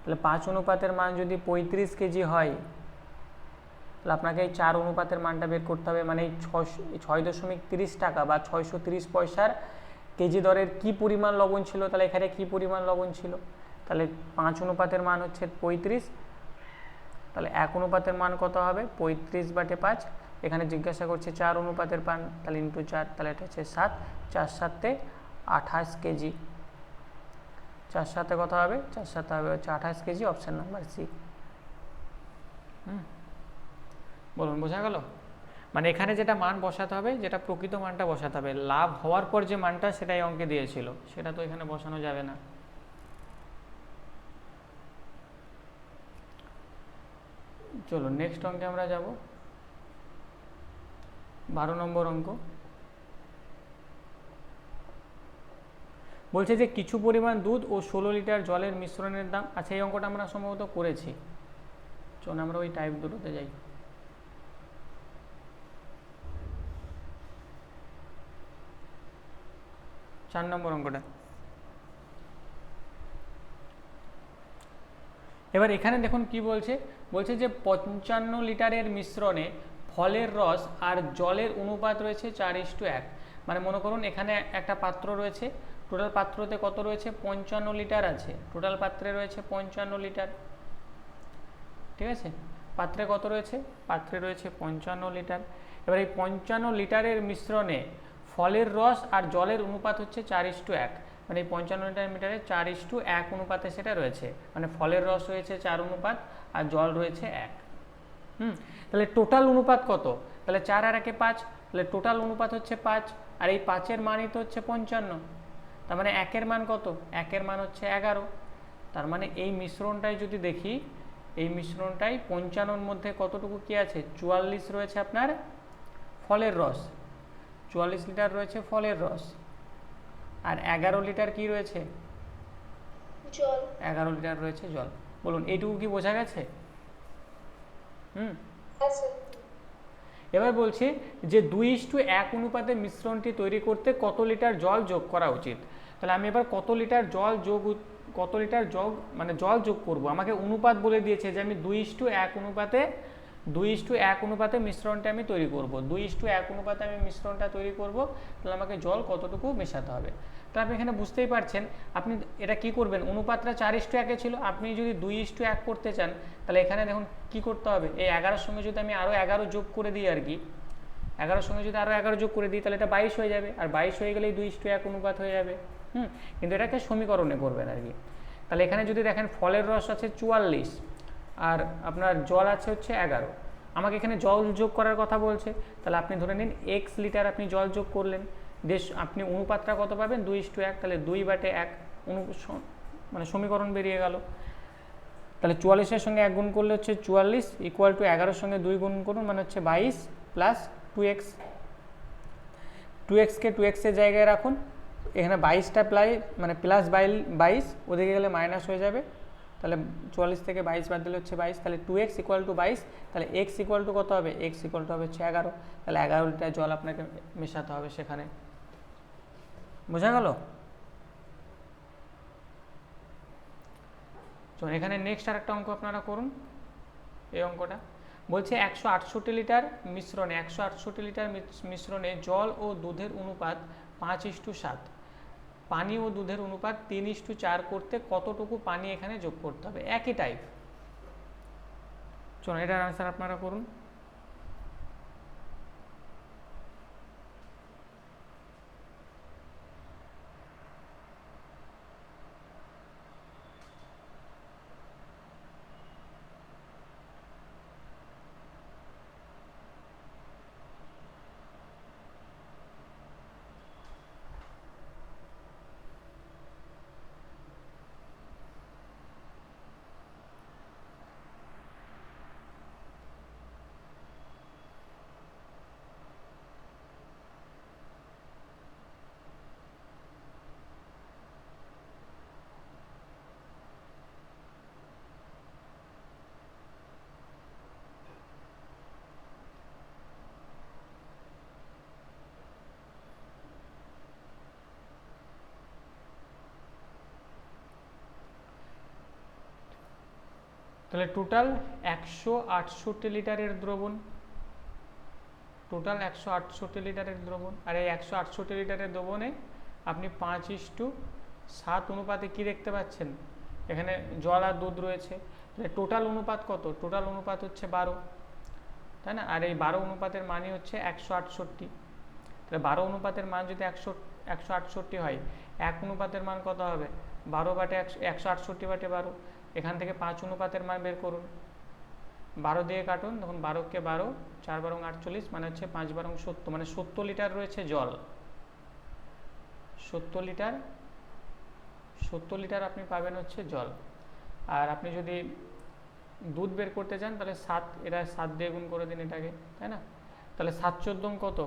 তাহলে 5 অনুপাতের মান যদি 35 কেজি হয়, তাহলে আপনাকে এই 4 অনুপাতের মানটা বের করতে হবে, মানে এই 6.30 টাকা বা 630 পয়সার কেজি দরের কি পরিমাণ লবণ ছিল, তাহলে এখানে কি পরিমাণ লবণ ছিল? তাহলে 5 অনুপাতের মান হচ্ছে 35, তাহলে 1 অনুপাতের মান কত হবে? 35/5। এখানে জিজ্ঞাসা করছে 4 অনুপাতের মান, তাহলে ইন্টু 4, তাহলে এটা হচ্ছে 7, 4 7-এ 28 কেজি। 4 7-এ কত হবে? 4 7 হবে হচ্ছে 28 কেজি, অপশান নাম্বার সি। বলুন, বোঝা গেল? মানে এখানে যেটা মান বসাতে হবে, যেটা প্রকৃত মানটা বসাতে হবে, লাভ হওয়ার পর যে মানটা সেটাই অঙ্কে দিয়েছিল, সেটা তো এখানে বসানো যাবে না। চলো নেক্সট অঙ্কে আমরা যাব। 12 নম্বর অঙ্ক বলছে যে কিছু পরিমাণ দুধ ও 16 লিটার জলের মিশ্রণের দাম। আচ্ছা, এই অঙ্কটা আমরা সম্ভবত করেছি। চলুন আমরা ওই টাইপ দুটোতে যাই। চার নম্বর অঙ্কটা। এবার এখানে দেখুন কি বলছে, বলছে যে 55 লিটারের মিশ্রণে ফলের রস আর জলের অনুপাত রয়েছে 4:1। মানে মনে করুন এখানে একটা পাত্র রয়েছে, টোটাল পাত্রতে কত রয়েছে? 55 লিটার আছে, টোটাল পাত্রে রয়েছে 55 লিটার। ঠিক আছে, পাত্রে কত রয়েছে? পাত্রে রয়েছে 55 লিটার। এবার এই 55 লিটারের মিশ্রণে ফলের রস আর জলের অনুপাত হচ্ছে 4:1। মানে এই 55 লিটার মিটারে 4:1 অনুপাতে সেটা রয়েছে, মানে ফলের রস রয়েছে 4 অনুপাত আর জল রয়েছে 1। তাহলে টোটাল অনুপাত কত? তাহলে 4 আর 1-এ 5, তাহলে টোটাল অনুপাত হচ্ছে 5, আর এই 5-এর মানই তো হচ্ছে 55। তার মানে 1-এর মান কত? 1-এর মান হচ্ছে 11। তার মানে এই মিশ্রণটাই যদি দেখি, এই মিশ্রণটাই 55-র মধ্যে কতটুকু কি আছে? 44 রয়েছে আপনার ফলের রস, 44 লিটার রয়েছে ফলের রস, আর 11 লিটার কি রয়েছে? জল। 11 লিটার রয়েছে জল। বলুন এইটুকু কি বোঝা গেছে? আচ্ছা, এবার বলছি যে 2:1 অনুপাতে মিশ্রণটি তৈরি করতে কত লিটার জল যোগ করা উচিত। তাহলে আমি এবার কত লিটার জল মানে জল যোগ করব, আমাকে অনুপাত বলে দিয়েছে যে আমি 2:1 অনুপাতে মিশ্রণটা আমি তৈরি করব। 2:1 অনুপাতে আমি মিশ্রণটা তৈরি করব, তাহলে আমাকে জল কতটুকু মেশাতে হবে। তাহলে আপনি এখানে বুঝতেই পারছেন, আপনি এটা কি করবেন, অনুপাতটা 4:1 ছিল, আপনি যদি 2:1 করতে চান, তাহলে এখানে দেখুন কি করতে হবে, এই 11-র সঙ্গে যদি আমি আরও 11 যোগ করে দিই আর কি, 11-র সঙ্গে যদি আরও 11 যোগ করে দিই, তাহলে এটা 22 হয়ে যাবে, আর 22 হয়ে গেলেই 2:1 অনুপাত হয়ে যাবে। কিন্তু এটাকে সমীকরণে করবেন আর কি। তাহলে এখানে যদি দেখেন ফলের রস আছে 44 আর আপনার জল আছে হচ্ছে 11, আমাকে এখানে জল যোগ করার কথা বলছে, তাহলে আপনি ধরে নিন x লিটার আপনি জল যোগ করলেন, আপনি অনুপাতটা কত পাবেন? 2:1, তাহলে 2/1 মানে সমীকরণ বেরিয়ে গেল। তাহলে 44-এর সঙ্গে 1 গুণ করলে হচ্ছে 44 ইকুয়াল টু 11-এর সঙ্গে 2 গুণ করুন, মানে হচ্ছে 22 প্লাস 2x। 2x-কে 2x-এর জায়গায় রাখুন, এখানে 22টা মানে প্লাস 22, ওদিকে গেলে মাইনাস হয়ে যাবে, তাহলে 44 থেকে 22 বাদ দিলে হচ্ছে 22, তাহলে 2x ইকুয়াল টু 22, তাহলে x ইকুয়াল টু কত হবে? x ইকুয়াল টু হবে হচ্ছে 11, তাহলে 11 লিটার জল আপনাকে মেশাতে হবে সেখানে। বোঝা গেল? চলুন এখানে নেক্সট আরেকটা অঙ্ক আপনারা করুন। এই অঙ্কটা বলছে 168 লিটার মিশ্রণে জল ও দুধের অনুপাত 5:7, পানি ও দুধের অনুপাত 3:4 করতে কতটুকু পানি এখানে যোগ করতে হবে? একই টাইপ। চলুন এটার আনসার আপনারা করুন। তাহলে টোটাল 168 লিটারের দ্রবণ, টোটাল 168 লিটারের দ্রবণ। আর এই 168 লিটারের দ্রবণে আপনি 5:7 অনুপাতে কি দেখতে পাচ্ছেন, এখানে জল আর দুধ রয়েছে। তাহলে টোটাল অনুপাত কত? টোটাল অনুপাত হচ্ছে 12, তাই না? আর এই 12 অনুপাতের মানই হচ্ছে 168। তাহলে 12 অনুপাতের মান যদি 168 হয়, 1 অনুপাতের মান কত হবে? 168/12। এখান থেকে 5 অনুপাতের মান বের করুন, 12 দিয়ে কাটুন, তখন 12কে 12, 4 12 48, মানে হচ্ছে 5 12 70, মানে 70 লিটার রয়েছে জল। 70 লিটার আপনি পাবেন হচ্ছে জল। আর আপনি যদি দুধ বের করতে চান তাহলে 7, এটা 7 দিয়ে গুণ করে দিন এটাকে, তাই না? তাহলে 7 14 কত?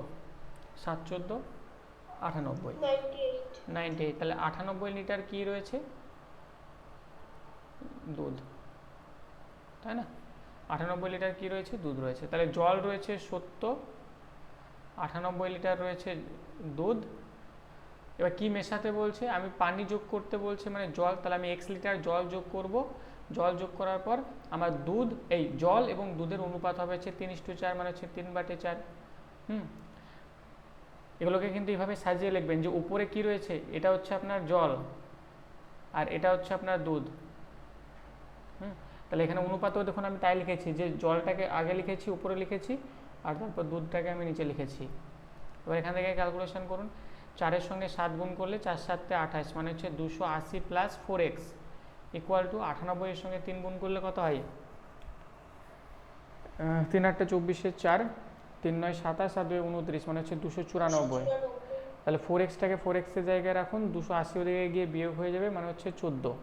7 14 98, 98। তাহলে 98 লিটার কি রয়েছে? দুধ, তাই না? 98 লিটার কি রয়েছে? দুধ রয়েছে। তাহলে জল রয়েছে 70, 98 লিটার রয়েছে দুধ। এবার কি মেশাতে বলছে? আমি পানি যোগ করতে বলছে, মানে জল। তাহলে আমি x লিটার জল যোগ করব। জল যোগ করার পর আমার দুধ, এই জল এবং দুধের অনুপাত হবে হচ্ছে 3:4, মানে হচ্ছে 3/4। এগুলোকে কিন্তু এইভাবে সাজিয়ে লিখবেন যে উপরে কি রয়েছে, এটা হচ্ছে আপনার জল আর এটা হচ্ছে আপনার দুধ। তাহলে এখানে অনুপাতও দেখুন আমি তাই লিখেছি যে জলটাকে আগে লিখেছি, উপরে লিখেছি, আর তারপর দুধটাকে আমি নিচে লিখেছি। এবার এখান থেকে ক্যালকুলেশন করুন, 4-এর সঙ্গে 7 গুণ করলে 4 7 28, মানে হচ্ছে 280 প্লাস 4x ইকুয়াল টু 98 এর সঙ্গে 3 গুণ করলে কত হয়? 3 8 24 4, 3 9 27 আর 2 29, মানে হচ্ছে 294। তাহলে 4xটাকে 4x এর জায়গায় রাখুন, 280 ওদিকে গিয়ে বিয়োগ হয়ে যাবে, মানে হচ্ছে 14।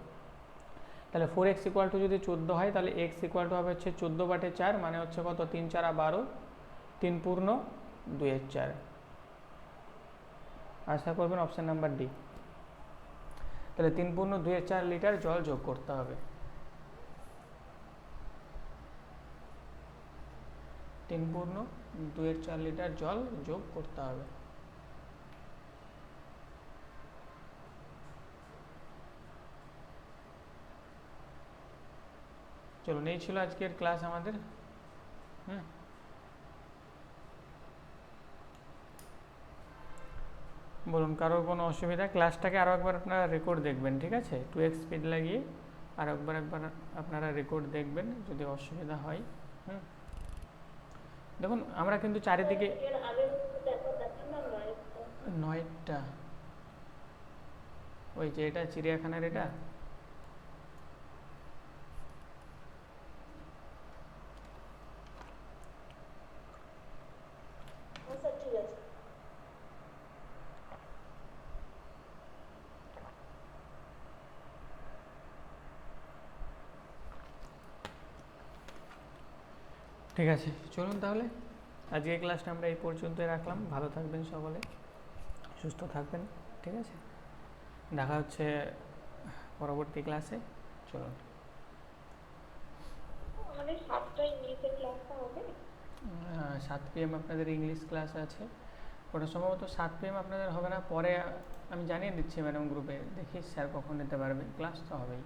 তাহলে 4x ইকুয়াল টু যদি 14 হয়, তাহলে x ইকুয়াল টু হবে হচ্ছে 14/4, মানে হচ্ছে কত? 3 4 12, 3 পূর্ণ 2/4। আশা করবেন অপশান নাম্বার ডি। তাহলে 3 পূর্ণ 2/4 লিটার জল যোগ করতে হবে। 3 পূর্ণ 2/4 লিটার জল যোগ করতে হবে। চলুন, এই ছিল আজকের ক্লাস আমাদের। বলুন, কারোর কোনো অসুবিধা? ক্লাসটাকে আরও একবার আপনারা রেকর্ড দেখবেন, ঠিক আছে? 2x স্পিড লাগিয়ে আর একবার আপনারা রেকর্ড দেখবেন, যদি অসুবিধা হয়। দেখুন, আমরা কিন্তু চারিদিকে 9টা, ওই যে এটা চিড়িয়াখানার, এটা ঠিক আছে। চলুন তাহলে আজকের ক্লাসটা আমরা এই পর্যন্তই রাখলাম। ভালো থাকবেন সকলে, সুস্থ থাকবেন, ঠিক আছে? দেখা হচ্ছে পরবর্তী ক্লাসে। চলুন। আমাদের 7টায় ইংলিশের ক্লাসটা হবে। 7 PM আপনাদের ইংলিশ ক্লাস আছে। ওটা সম্ভবত 7 PM আপনাদের হবে না, পরে আমি জানিয়ে দিচ্ছি ম্যাডাম গ্রুপে, দেখি স্যার কখন নিতে পারবে। ক্লাস তো হবেই।